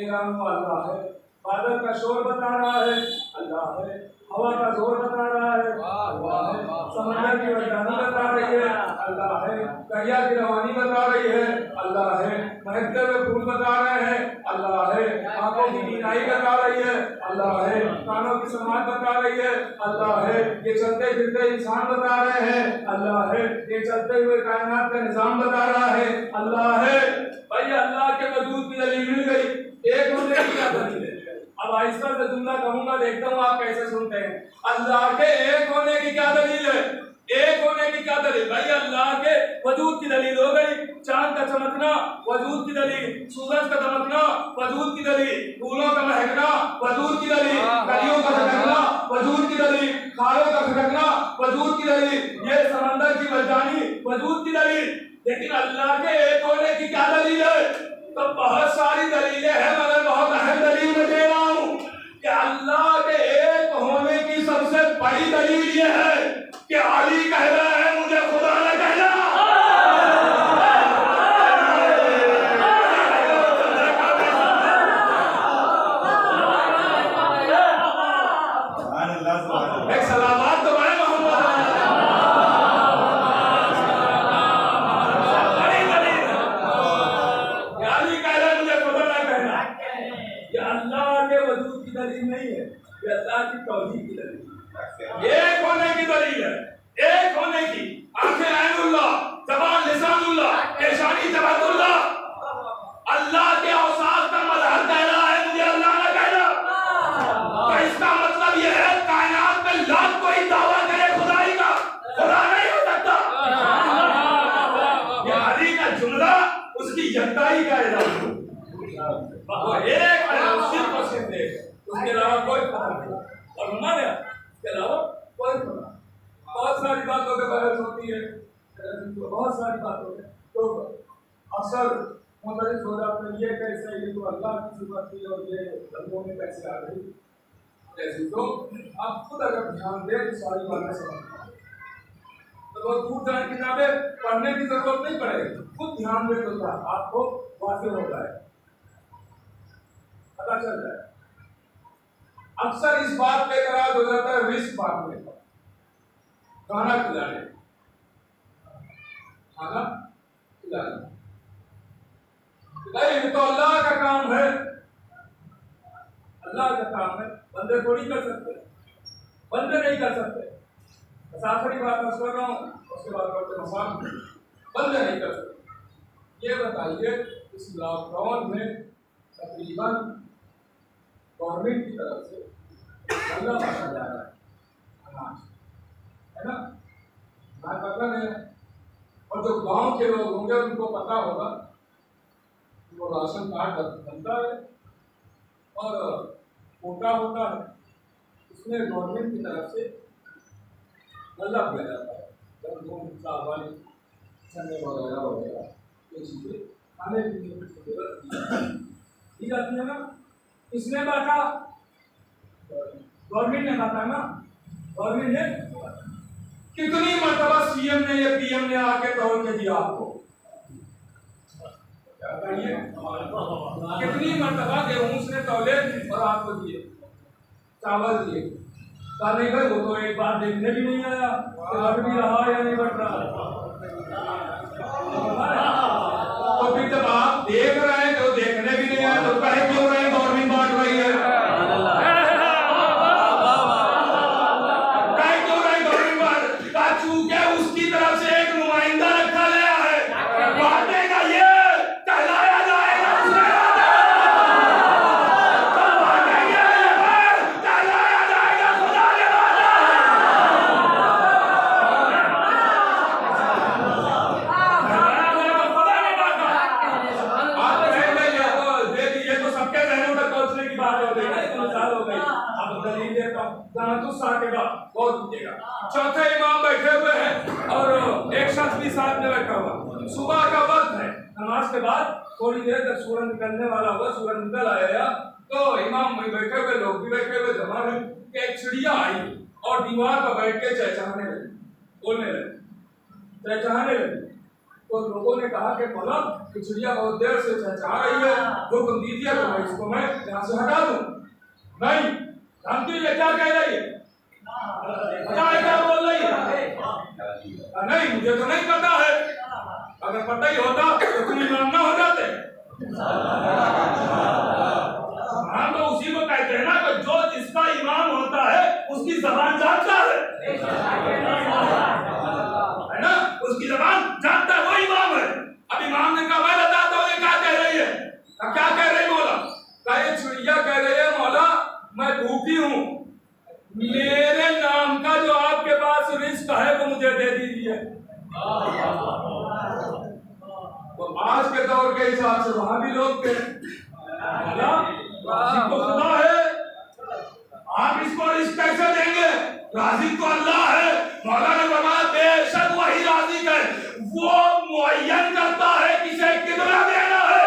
ऐलान होगा अल्लाह है, बादल का शोर बता रहा है अल्लाह है, हवा का जोर बता रहा है अल्लाह है, समंदर की वजदानी बता रही है अल्लाह है, दरिया की रवानी बता रही है अल्लाह है, महकते हुए फूल बता रहे हैं अल्लाह है, आंखों की बीनाई बता रही है अल्लाह है, कानों की समाज बता रही है अल्लाह है, ये चलते फिरते इंसान बता रहे हैं अल्लाह है, ये चलते हुए कायनात का निजाम बता रहा है अल्लाह है। भाई अल्लाह के वजूद की दलील मिल गई, एक होने की क्या दलील है? अब आहिस्ता से जुमला कहूंगा, देखता हूँ आप कैसे सुनते हैं। अल्लाह के एक होने की क्या दलील है? एक होने की क्या दलील? भाई अल्लाह के वजूद की दलील हो गई, चांद का चमकना वजूद की दलील, सूरज का दमकना वजूद की दलील, फूलों का महकना वजूद की दलील, कलियों का झटकना वजूद की दलील, खालों का खटकना वजूद की दलील, ये समंदर की वजदानी वजूद की दलील। लेकिन अल्लाह के एक होने की क्या दलील है? तो बहुत सारी दलीलें हैं, मगर बहुत अहम दलील मैं दे रहा हूँ कि अल्लाह के एक होने की सबसे बड़ी दलील ये है कि अली कह रहा है मुझे खुदा ने कहना। एक सलावत तो बड़े मोहम्मद दलील नहीं है, ये अल्लाह की तौहीद की दलील, एक होने की दलील है, एक होने की। आंखें ऐनुल्लाह, ज़बान लिसानुल्लाह, पेशानी जबातुल्लाह, अल्लाह के औसाफ का मज़हर कह रहा है मुझे अल्लाह ने कहना। तो इसका मतलब ये है कायनात में लाख कोई दावा करे खुदाई का, खुदा नहीं हो सकता। ये अली का जुमला उसकी यकताई का ऐलान है, वो एक है, सिर्फ और सिर्फ एक, उसके अलावा कोई पता नहीं। और हमारे इसके अलावा कोई पता। बहुत सारी बातों के बहस होती है, बहुत सारी बातों में तो अक्सर मुदरिस हो जाते हैं, ये कैसे, ये तो अल्लाह की सिफत थी और ये बंदों में कैसे आ गई ऐसी। तो आप खुद अगर ध्यान दें तो सारी बातें समझ, तो बहुत दूर जाए किताबें पढ़ने की जरूरत नहीं पड़ेगी, खुद ध्यान दें तो आपको वाज़ेह हो जाए, पता चल जाए। अक्सर इस बात पे एतराज हो जाता है रिस्क बात में, खाना खिलाने, खाना खिलाने। नहीं, ये तो अल्लाह का काम है, अल्लाह का काम है, बंदे थोड़ी कर सकते, बंदे नहीं कर सकते। बस आखिरी बात मैं कर रहा हूँ, उसके बाद करते मसाल, बंदे नहीं कर सकते। ये बताइए इस लॉकडाउन में तकरीबन गवर्नमेंट की तरफ से गल्ला बांटा जा रहा है, अनाज, है ना, ना पता नहीं। और जो गांव के लोग होंगे उनको पता होगा, वो राशन कार्ड बनता है और कोटा होता है, उसमें गवर्नमेंट की तरफ से गल्ला किया जाता है। गेहूं, चावल, चने वगैरह वगैरह ये चीजें खाने पीने की जरूरत दी जाती है ना। किसने बांटा? गवर्नमेंट ने बांटा ना, गवर्नमेंट ने। कितनी मर्तबा सीएम ने या पीएम ने आके तौल के दिया आपको? कितनी मर्तबा गेहूं उसने तौले और आपको दिए, चावल दिए? नहीं भाई, वो तो एक बार देखने भी नहीं आया बढ़ भी रहा या नहीं बढ़ रहा। तो फिर जब आप देख रहे हैं तो देखने भी नहीं आया तो कहे क्यों रहे गवर्नमेंट बांट रही है? कहे क्यों रहे गवर्नमेंट बांट? चूंकि उसकी तरफ से एक नुमाइंदा रखा गया है, बांटेगा ये कहलाया जाएगा उसने, चौथे इमाम बैठे हुए हैं और एक शख्स भी साथ में बैठा हुआ। सुबह का वक्त है, नमाज के बाद थोड़ी देर तक सूरज निकलने वाला हुआ, सूरज निकल आया तो इमाम में बैठे हुए लोग भी बैठे हुए जमा है कि एक चिड़िया आई और दीवार पर बैठ के चहचहाने लगी, बोलने लगी, चहचहाने लगी। तो लोगों ने कहा कि मौला कि चिड़िया बहुत देर से चहचहा रही है, हुक्म दीजिए तो मैं इसको मैं यहाँ से हटा दूं। नहीं, जानती है क्या कह रही है? क्या बोल रही है? नहीं, मुझे तो नहीं पता है। अगर पता ही होता तो तुम इमाम ना हो जाते। हम तो उसी को कहते हैं ना कि जो जिसका इमाम होता है उसकी जबान जानता है ना, उसकी जबान जानता है, वो इमाम है। अब इमाम ने कहा मैं बताता हूँ ये क्या कह रही है। क्या कह रही मौला? कहे चिड़िया कह रही है मौला मैं भूखी हूँ, मेरे नाम का जो आपके पास रिस्क है वो मुझे दे दीजिए। तो आज के दौर के हिसाब से वहां भी लोग थे, राज़िक तो खुदा है, आप इसको रिस्क कैसे देंगे? राज़िक तो अल्लाह है। मौला ने फरमाया बेशक वही राज़िक है, वो मुअय्यन करता है किसे कितना देना है।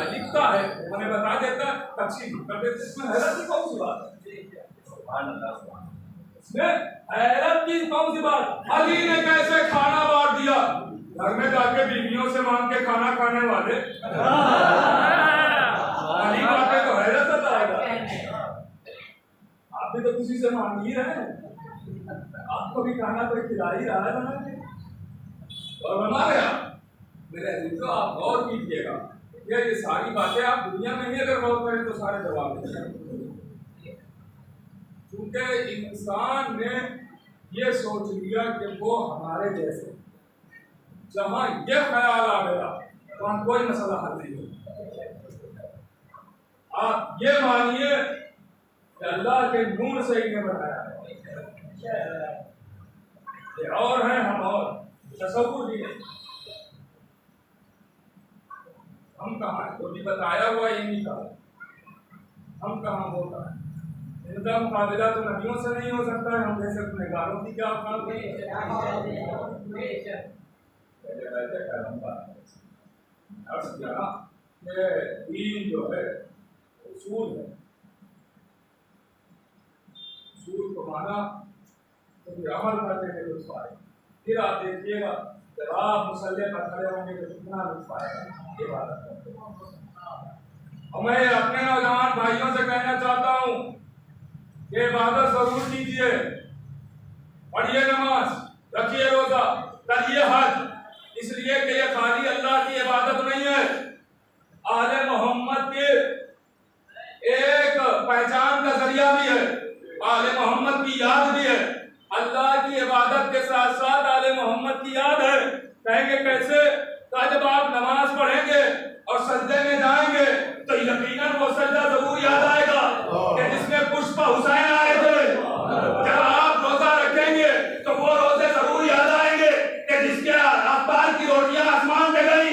लिखता है, हमें बता देता, तकसीम कर देते। इसमें हैरत की कौन सी बात है? इसमें हैरत की कौन सी बात? अली ने कैसे खाना बांट दिया, घर में जाके बीवियों से मांग के खाना खाने वाले अली बातें तो हैरत आता है। आप भी तो किसी से मांग ही रहे हैं, आपको भी खाना कोई खिला ही रहा है बना के और बना गया। मेरे अजीजों, आप गौर कीजिएगा, ये सारी बातें आप दुनिया में ही अगर गौर करें तो सारे जवाब मिल जाएंगे। क्योंकि इंसान ने ये सोच लिया कि वो हमारे जैसे, जहां ये ख्याल आ गया वहां कोई मसला हल नहीं होगा। आप ये मानिए कि अल्लाह के नूर से इन्हें बनाया है, ये और है हम और तसव्वुर भी नहीं। हम कहाँ है? तो भी बताया हुआ इन्हीं का, हम कहाँ होता है। इनका मुकाबला तो नबियों से नहीं हो सकता है, हम जैसे गुनहगारों की क्या औकात है। दीन जो है उसूल है, उसूल को माना तो फिर अमल करने के लिए। फिर आप देखिएगा जब आप मुसल्ले पर खड़े होंगे तो कितना लुत्फ आएगा इबादत करते। और मैं अपने नौजवान भाइयों से कहना चाहता हूँ कि इबादत जरूर कीजिए, पढ़िए नमाज, रखिए रोजा, करिए हज, इसलिए कि ये खाली अल्लाह की इबादत नहीं है, आले मोहम्मद के एक पहचान का जरिया भी है, आले मोहम्मद की याद भी है। अल्लाह की इबादत के साथ साथ आले मोहम्मद की याद है। कहेंगे कैसे? तो जब आप नमाज पढ़ेंगे और सजदे में जाएंगे तो यकीनन वो सजदा जरूर याद आएगा कि जिसमें पुष्प हुसैन आए थे। जब आप रोजा रखेंगे तो वो रोजे जरूर याद आएंगे कि जिसके अखबार की रोटियां आसमान पे गई,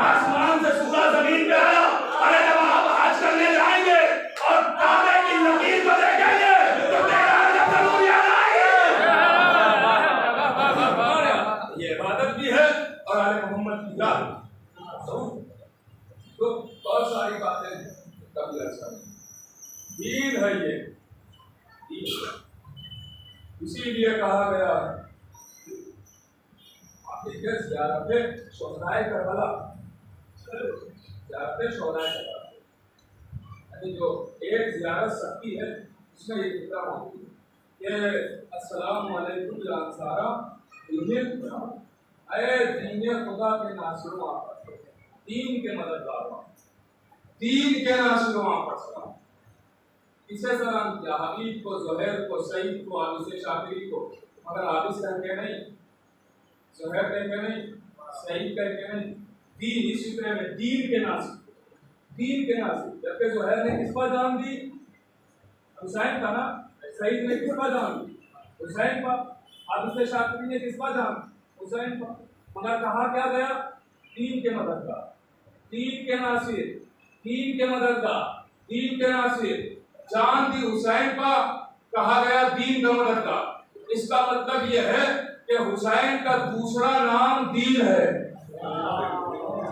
आसमान से सूरज जमीन पे आया। अरे जब आप हज करने जाएंगे और काबे की लकीर को देखेंगे तो तेरा अजर जरूर याद आएगी। ये इबादत भी है और आले मोहम्मद की याद। तो बहुत सारी बातें कभी ऐसा दीन है, ये दीन इसीलिए कहा गया है। आप देखिए ज़ियारत-ए शोहदाए करबला, ज़ियारत-ए शोहदाए करबला, यानी जो एक ज़ियारत सकती है उसमें ये जिक्र होती है कि अस्सलामु अलैकुम या अंसारा दीने खुदा, ऐ दीने खुदा के नासिरों आप पर, दीन के मददगारों, दीन के नासिरों आप पर। इसे सलाम किया हबीब को, ज़ुहैर को, सईद को, आबिस शाकिरी को, मगर आबिस करके नहीं, ज़ुहैर करके नहीं, सईद करके नहीं, दीन इस फिक्रे में दीन के नासिर, दीन के नासिर। जबकि ज़ुहैर ने किस पर जान दी? हुसैन का ना। सईद ने किस पर जान दी? हुसैन पर। आबिस शाकिरी ने किस पर जान? हुसैन पर। मगर कहा क्या गया? दीन के मददगार, दीन के नासिर, दीन के मददगार, दीन के नासिर। जान दी हुसैन पर, कहा गया दीन का मददगार। इसका मतलब यह है कि हुसैन का दूसरा नाम दीन है।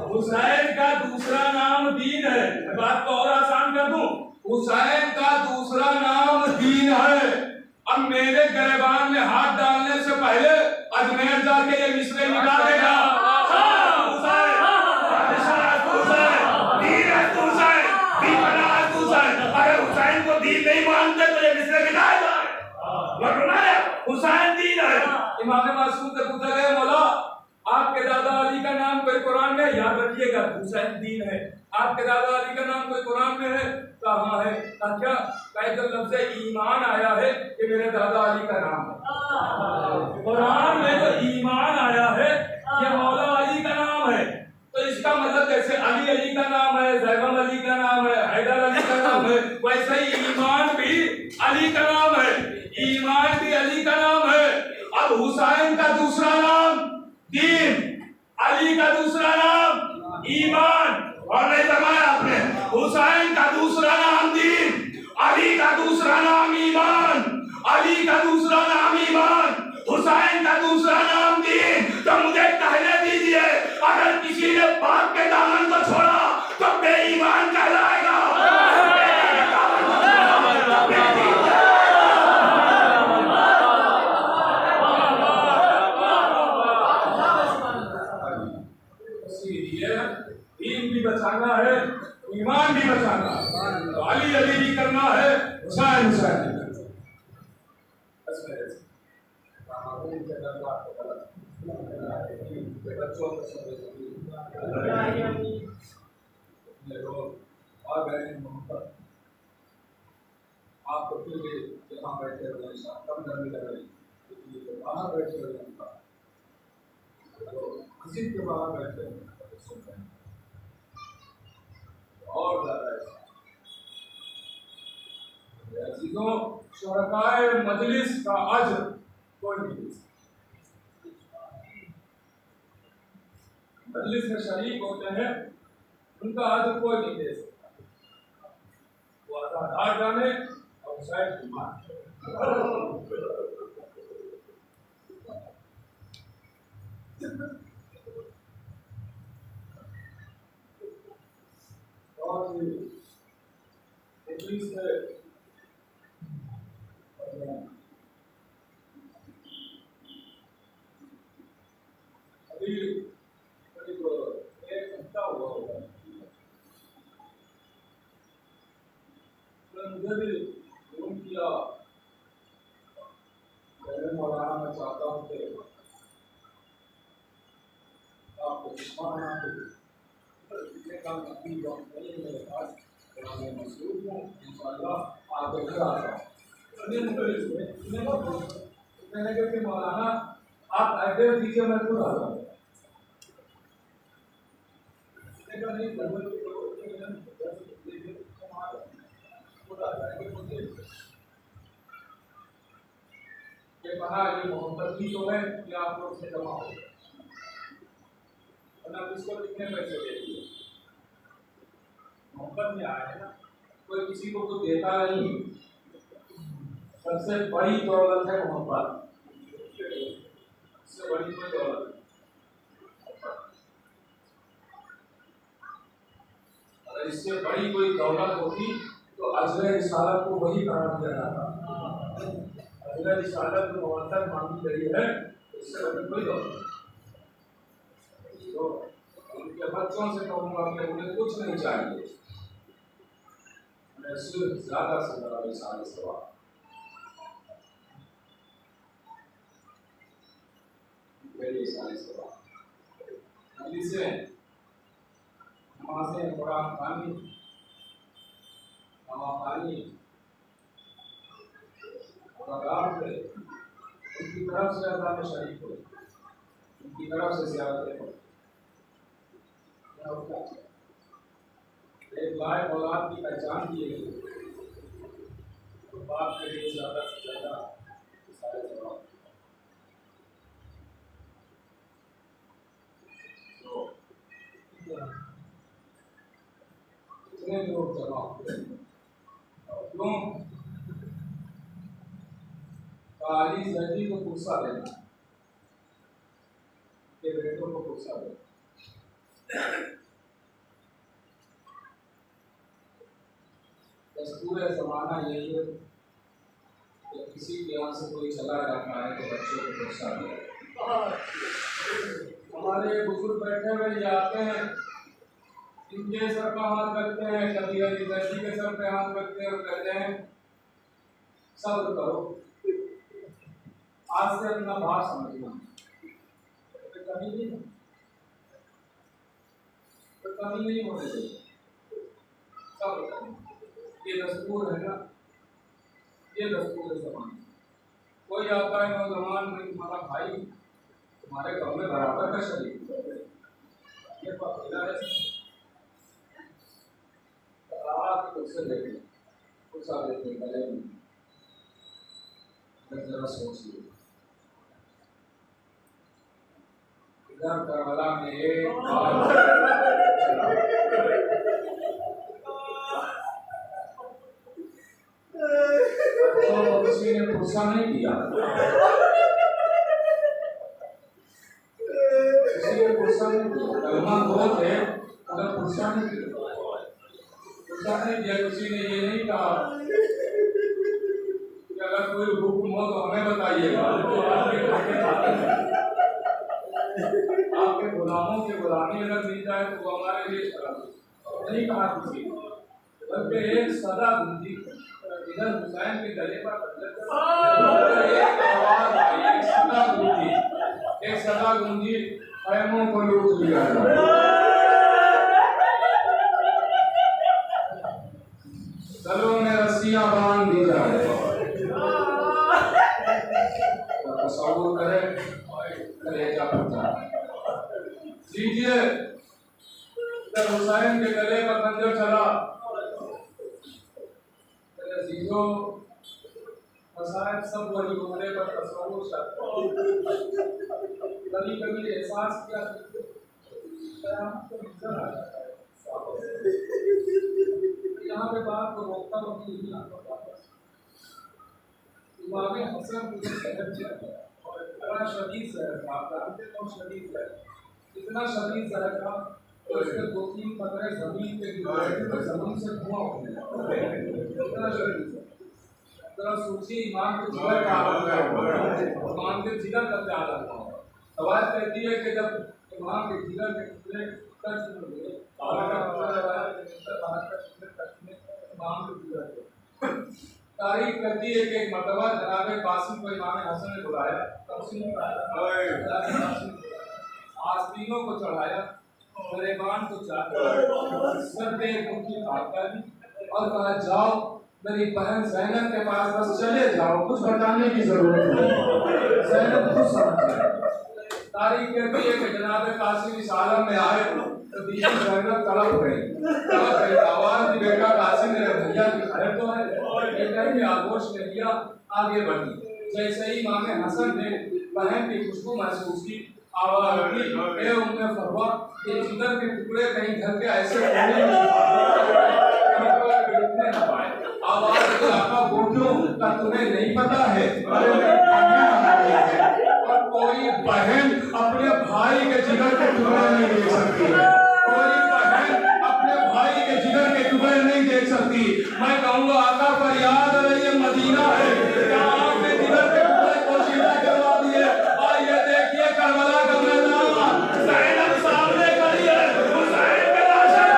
हुसैन का दूसरा नाम दीन है। मैं बात को और आसान कर दूं, हुसैन का दूसरा नाम दीन है। अब मेरे गिरबान में हाथ डालने से पहले अजमेर जाके ये मिसरे निकालेगा। दीन नहीं मानते तो ये मिसरे मिटाए जाए। हुसैन दीन है। इमाम मासूम से पूछा गया, मौला आपके दादा अली का नाम कोई कुरान में? याद रखिएगा हुसैन दीन है। आपके दादा अली का नाम कोई कुरान में है? कहा है। क्या? कहे तो लफ्ज़ ईमान आया है कि मेरे दादा अली का नाम है। कुरान में तो ईमान आया है कि मौला अली का नाम है। तो इसका मतलब जैसे अली अली का नाम है, जैगम अली का नाम है, हैदर अली का नाम है, वैसे ही ईमान भी अली का नाम है। ईमान भी अली का नाम है। अब हुसैन का दूसरा नाम दीन, अली का दूसरा नाम ईमान। और नहीं फरमाया आपने? हुसैन का दूसरा नाम दीन, अली का दूसरा नाम ईमान, अली का दूसरा नाम ईमान, हुसैन का दूसरा नाम दीन। तो मुझे कहने दीजिए, अगर किसी ने बाप के दामन को छोड़ा तो बेईमान कहलाएगा। इसीलिए दीन भी बचाना है, ईमान भी बचाना है। तो अली अली भी करना है, हुसैन हुसैन भी करना है। बच्चों और मोहब्बत आपको फिर भी यहाँ बैठे हुए कम गर्मी लग रही, तो बाहर बैठे हुए मस्जिद के बाहर बैठे हुए और ज्यादा अजीजों, शुरकाए मजलिस का अज्र कोई नहीं। मजलिस में शरीक होते हैं, उनका अज्र कोई नहीं दे सकता। वो अज़ादार जाने और शायद ईमान। और इब्लीस ने अभी काम अपनी जॉब करें मेरे पास मैं मसरूफ हूँ इंशाअल्लाह आपके घर आता हूँ। मैंने कहा कि मौलाना आप एड्रेस दीजिए मैं खुद आ जाऊँ। ये कहा ये मोहब्बत ही तो है कि आप लोग से जमा हो, वरना किसको कितने पैसे देंगे। मोहब्बत में आया है ना, कोई किसी को कुछ देता नहीं। सबसे बड़ी दौलत है मोहब्बत, इससे बड़ी कोई दौलत नहीं। अगर इससे बड़ी कोई दौलत होती तो अजर रिसालत को वही करार दिया जाता। अजर रिसालत जो मोहब्बत मांगी गई है, इससे बड़ी कोई दौलत नहीं। तो उनके बच्चों से कहूँगा कि उन्हें कुछ नहीं चाहिए, उन्हें सिर्फ ज़्यादा से ज़्यादा रिसालत सवाब, नमाज़ें, कुरान खानी, नवा पानी उनकी तरफ से अल्लाह में शरीक हो, उनकी तरफ से ज़ियारत हो। एक लायक औलाद की पहचान की गई तो बाप के लिए ज़्यादा से ज़्यादा सारे जवाब। तो कितने लोग जमा हुए क्यों? काली जदी को गुस्सा देना के बेटों को गुस्सा देना। दस्तूर ज़माना यही है कि किसी के यहाँ से कोई चला जाता है तो बच्चों को गुस्सा देना। हमारे बुजुर्ग बैठे हुए जाते हैं, इनके सर पर हाथ रखते हैं, कभी अली के सर पे हाथ रखते हैं और कहते हैं सब्र करो, आज से अपना बात समझना। कभी नहीं, तो कभी नहीं होने चाहिए, सब्र करना। ये दस्तूर है ना, ये दस्तूर है ज़माने। कोई आता है नौजवान में, तुम्हारा भाई तुम्हारे घर में बराबर का शरीक, ये तो अकेला है, आप उससे देखें, कुछ आ देते गले में, जरा सोचिए। इधर करबला में एक तो किसी ने गुस्सा नहीं किया, किसी ने गुस्सा नहीं किया। कलमा दो थे अगर गुस्सा नहीं किया, गुस्सा नहीं किया। किसी ने ये नहीं कहा कि अगर कोई हुक्म हो तो हमें बताइएगा, तो आपके गुलामों की गुलामी अगर मिल जाए तो वो हमारे लिए नहीं कहा किसी, बल्कि एक सदा गूंजी इधर हुसैन के गले पर एक सदा गूंजी पैमों को लूट लिया, गलों में रस्सियां बांध दी जाए। तसव्वुर करें, कलेजा फटा लीजिए, जब हुसैन के गले पर खंजर चला, सब वही घोड़े पर तस्वीर कभी कभी एहसास किया यहाँ पे बात को रोकता कभी नहीं आता। इमाम हसन बड़ा शदीद जहर था, आप जानते हैं कौन शदीद जहर, इतना शदीद जहर था तो इसके 2-3 कतरे जमीन पे गिरे, जमीन से धुआं होने लगा, इतना शदीद। जरा सोचिए इमाम के जिगर का इमाम के जिगर का क्या हालत था। सवाल कहती है कि जब इमाम के जिगर के टुकड़े टच हुए, तारीफ करती है कि एक मर्तबा जनाब कासिम को इमाम हसन ने बुलाया, आज भी तीनों को चढ़ाया, गरेबान को चाटा, सर पे उनकी काटा दी और कहा जाओ मेरी बहन ज़ैनब के पास बस चले जाओ, कुछ बताने की जरूरत नहीं। ज़ैनब खुद समझ गई। तारीख कहती है कि जनाब कासिम इस आलम में आए तो बीबी ज़ैनब तड़प गई। आवाज दी, बेटा कासिम मेरे भैया की खैर तो है। बेटा के आगोश में दिया, आगे बढ़ी। जैसे ही इमाम हसन ने बहन की खुशबू महसूस की, आवाज उठी, ए उम्मे फरवा, ये जिगर के टुकड़े कहीं घर के ऐसे न पाए। आवाज तो आपका बोटियों का तुम्हें नहीं पता है, और कोई बहन अपने भाई के जिगर के टुकड़े नहीं देख सकती है। कोई बहन अपने भाई के जिगर के टुकड़े नहीं देख सकती। मैं कहूँगा आका पर याद है ये मदीना है, क्या आपने जिगर के टुकड़े पोशीदा करवा दिए। और ये देखिए करबला का मैदान, ज़ैनब सामने खड़ी है, हुसैन के लाशें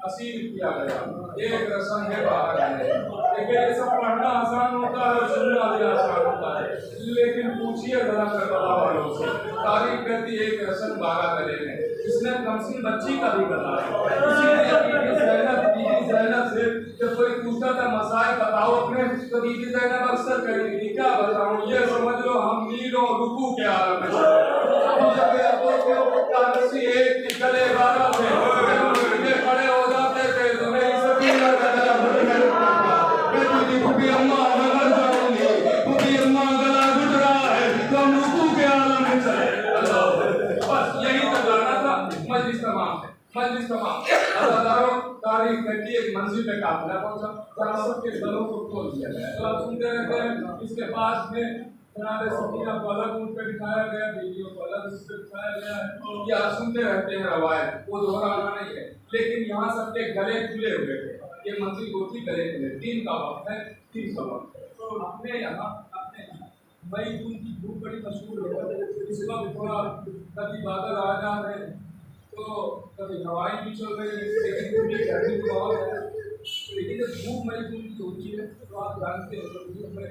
असीर किया गया। एक रस्म है बाहर आने। देखिए ये सब पढ़ना आसान होता है और सुनना भी आसान होता है, लेकिन पूछिए जरा करबला वालों से। तारीख कहती है एक रस्म 12 गले में, जिसने कमसिन बच्ची का भी बताया। इसीलिए बीबी ज़ैनब से जब कोई पूछता था मसाइल बताओ अपने, तो बीबी ज़ैनब अक्सर कहती थी क्या बताऊं, ये समझ लो हम मीलों रुकू के आलम में एक गले 12 थे, खड़े हो जाते थे तो मेरी सभी अम्मा नगर जाऊंगी, अम्मा गला घुट रहा है तो हम रुकू के आलम में चले। बस यही तक लाना था। मजलिस तमाम है, मजलिस तमाम। तारीख कहती है एक मंजिल पे काफिला पहुंचा, जहाँ सबके गलों को खोल दिया गया। तो आप सुनते रहते हैं। इसके बाद में जनाब सकीना को अलग उन पे दिखाया गया, बीवियों को अलग उस पे दिखाया गया है। ये आप सुनते रहते हैं रवायत, वो दोहराना नहीं है। लेकिन यहाँ सबके गले खुले हुए थे। ये मंजिल होती गले खुले। 3 का वक्त है, 3 का वक्त है। तो अपने यहाँ मई जून की धूप बड़ी मशहूर है। इस वक्त थोड़ा कभी बादल आ जा रहे हैं तो कभी हवाएं भी चल रही है, लेकिन पूरी गर्मी बहुत है। लेकिन जब धूप मई जून की होती है तो आप जानते हैं धूप में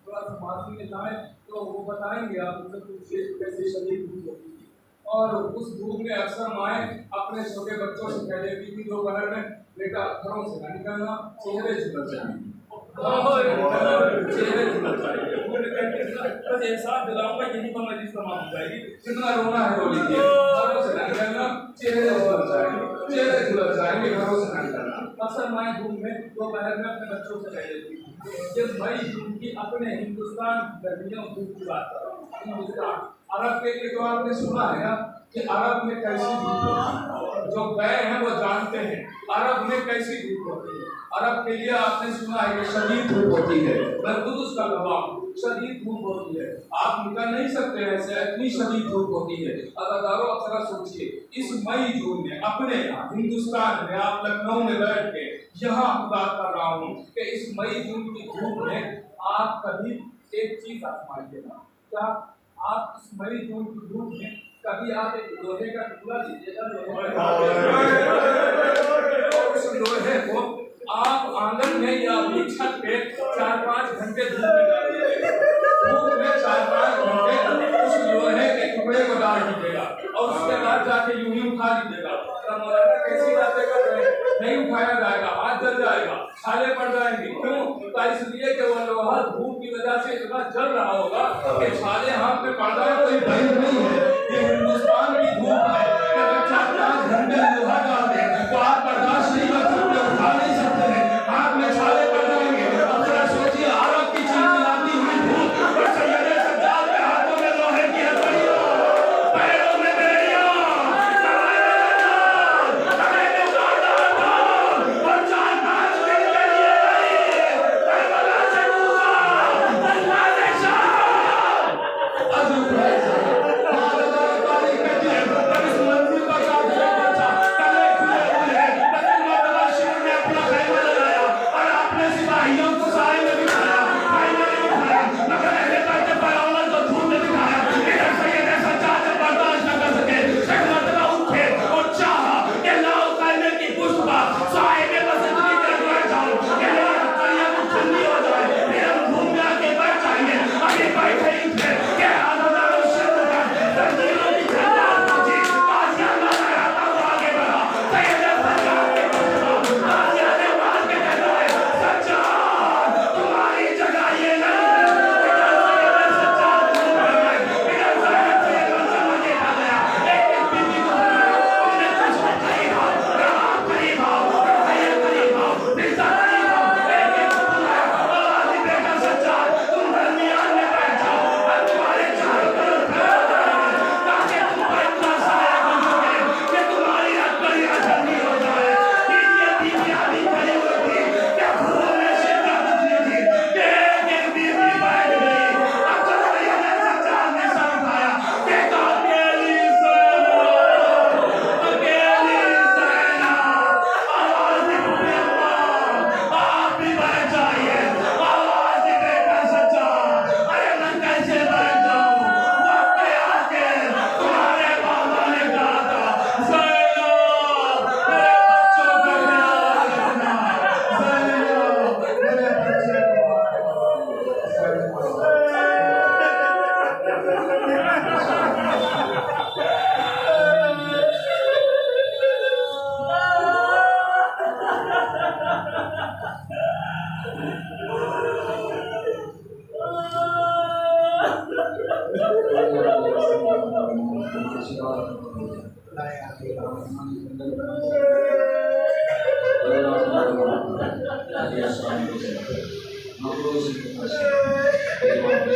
थोड़ा सा मार्केट में जाए तो वो बताएंगे आप उनसे पूछिए कैसे शरीर धूप होती है। और उस धूप में अक्सर माएँ अपने छोटे बच्चों से कह देती थी दोपहर में, बेटा घरों से न निकलना, चेहरे झुलस जाएंगे, चेहरे झुलस जाएंगे। बस एहसास दिलाऊंगा यही पर मजलिस तमाम हो जाएगी। जितना रोना है रो लीजिए, घरों से न निकलना, चेहरे झुलस जाएंगे, चेहरे झुलस जाएंगे, घरों से न निकलना। अक्सर माएँ धूप में दोपहर में अपने बच्चों से कह देती जब मई जून की अपने हिंदुस्तान गर्मियों धूप की बात कर रहा हूँ। हिंदुस्तान अरब के लिए तो आपने सुना है ना कि अरब में कैसी धूप होती है, जो गए हैं वो जानते हैं अरब में कैसी धूप होती है। अरब के लिए आपने सुना है कि शदीद धूप होती है, मैं खुद उसका गवाह हूँ, शदीद धूप होती है, आप निकल नहीं सकते ऐसे, इतनी शदीद धूप होती है। अदादारों अक्सर सोचिए इस मई जून में अपने यहाँ हिंदुस्तान में, आप लखनऊ में बैठ के यहाँ बात कर रहा हूँ कि इस मई जून की धूप में आप कभी एक चीज आजमाइएगा। क्या आप इस मई जून की धूप में कभी आप एक लोहे का टुकड़ा लीजिएगा, उस लोहे को आप आंगन में या अपनी छत पे 4-5 घंटे धूप में डालिएगा। धूप में 4-5 घंटे उस लोहे के टुकड़े को डाल दीजिएगा और उसके बाद जाके यूं ही उठा लीजिएगा। मौलाना कैसी बातें कर रहे हैं, नहीं उठाया जाएगा, हाथ जल जाएगा, छाले पड़ जाएंगे। क्यों? तो इसलिए कि वो लोहा धूप की वजह से इतना जल रहा होगा कि छाले हाथ में पड़ जाए कोई भय नहीं है। ये हिंदुस्तान की धूप है, अगर 4-5 घंटे लोहा डाल दें तो आप बर्दाश्त नहीं कर सकते, उठा नहीं सकते हैं, हाथ में छाले पड़ जाएंगे। अब जरा सोचिए अरब की चिलचिलाती हुई धूप और सैयदे सज्जाद के हाथों में लोहे की हथौड़ियां, पैरों में बेड़ियां, Gracias.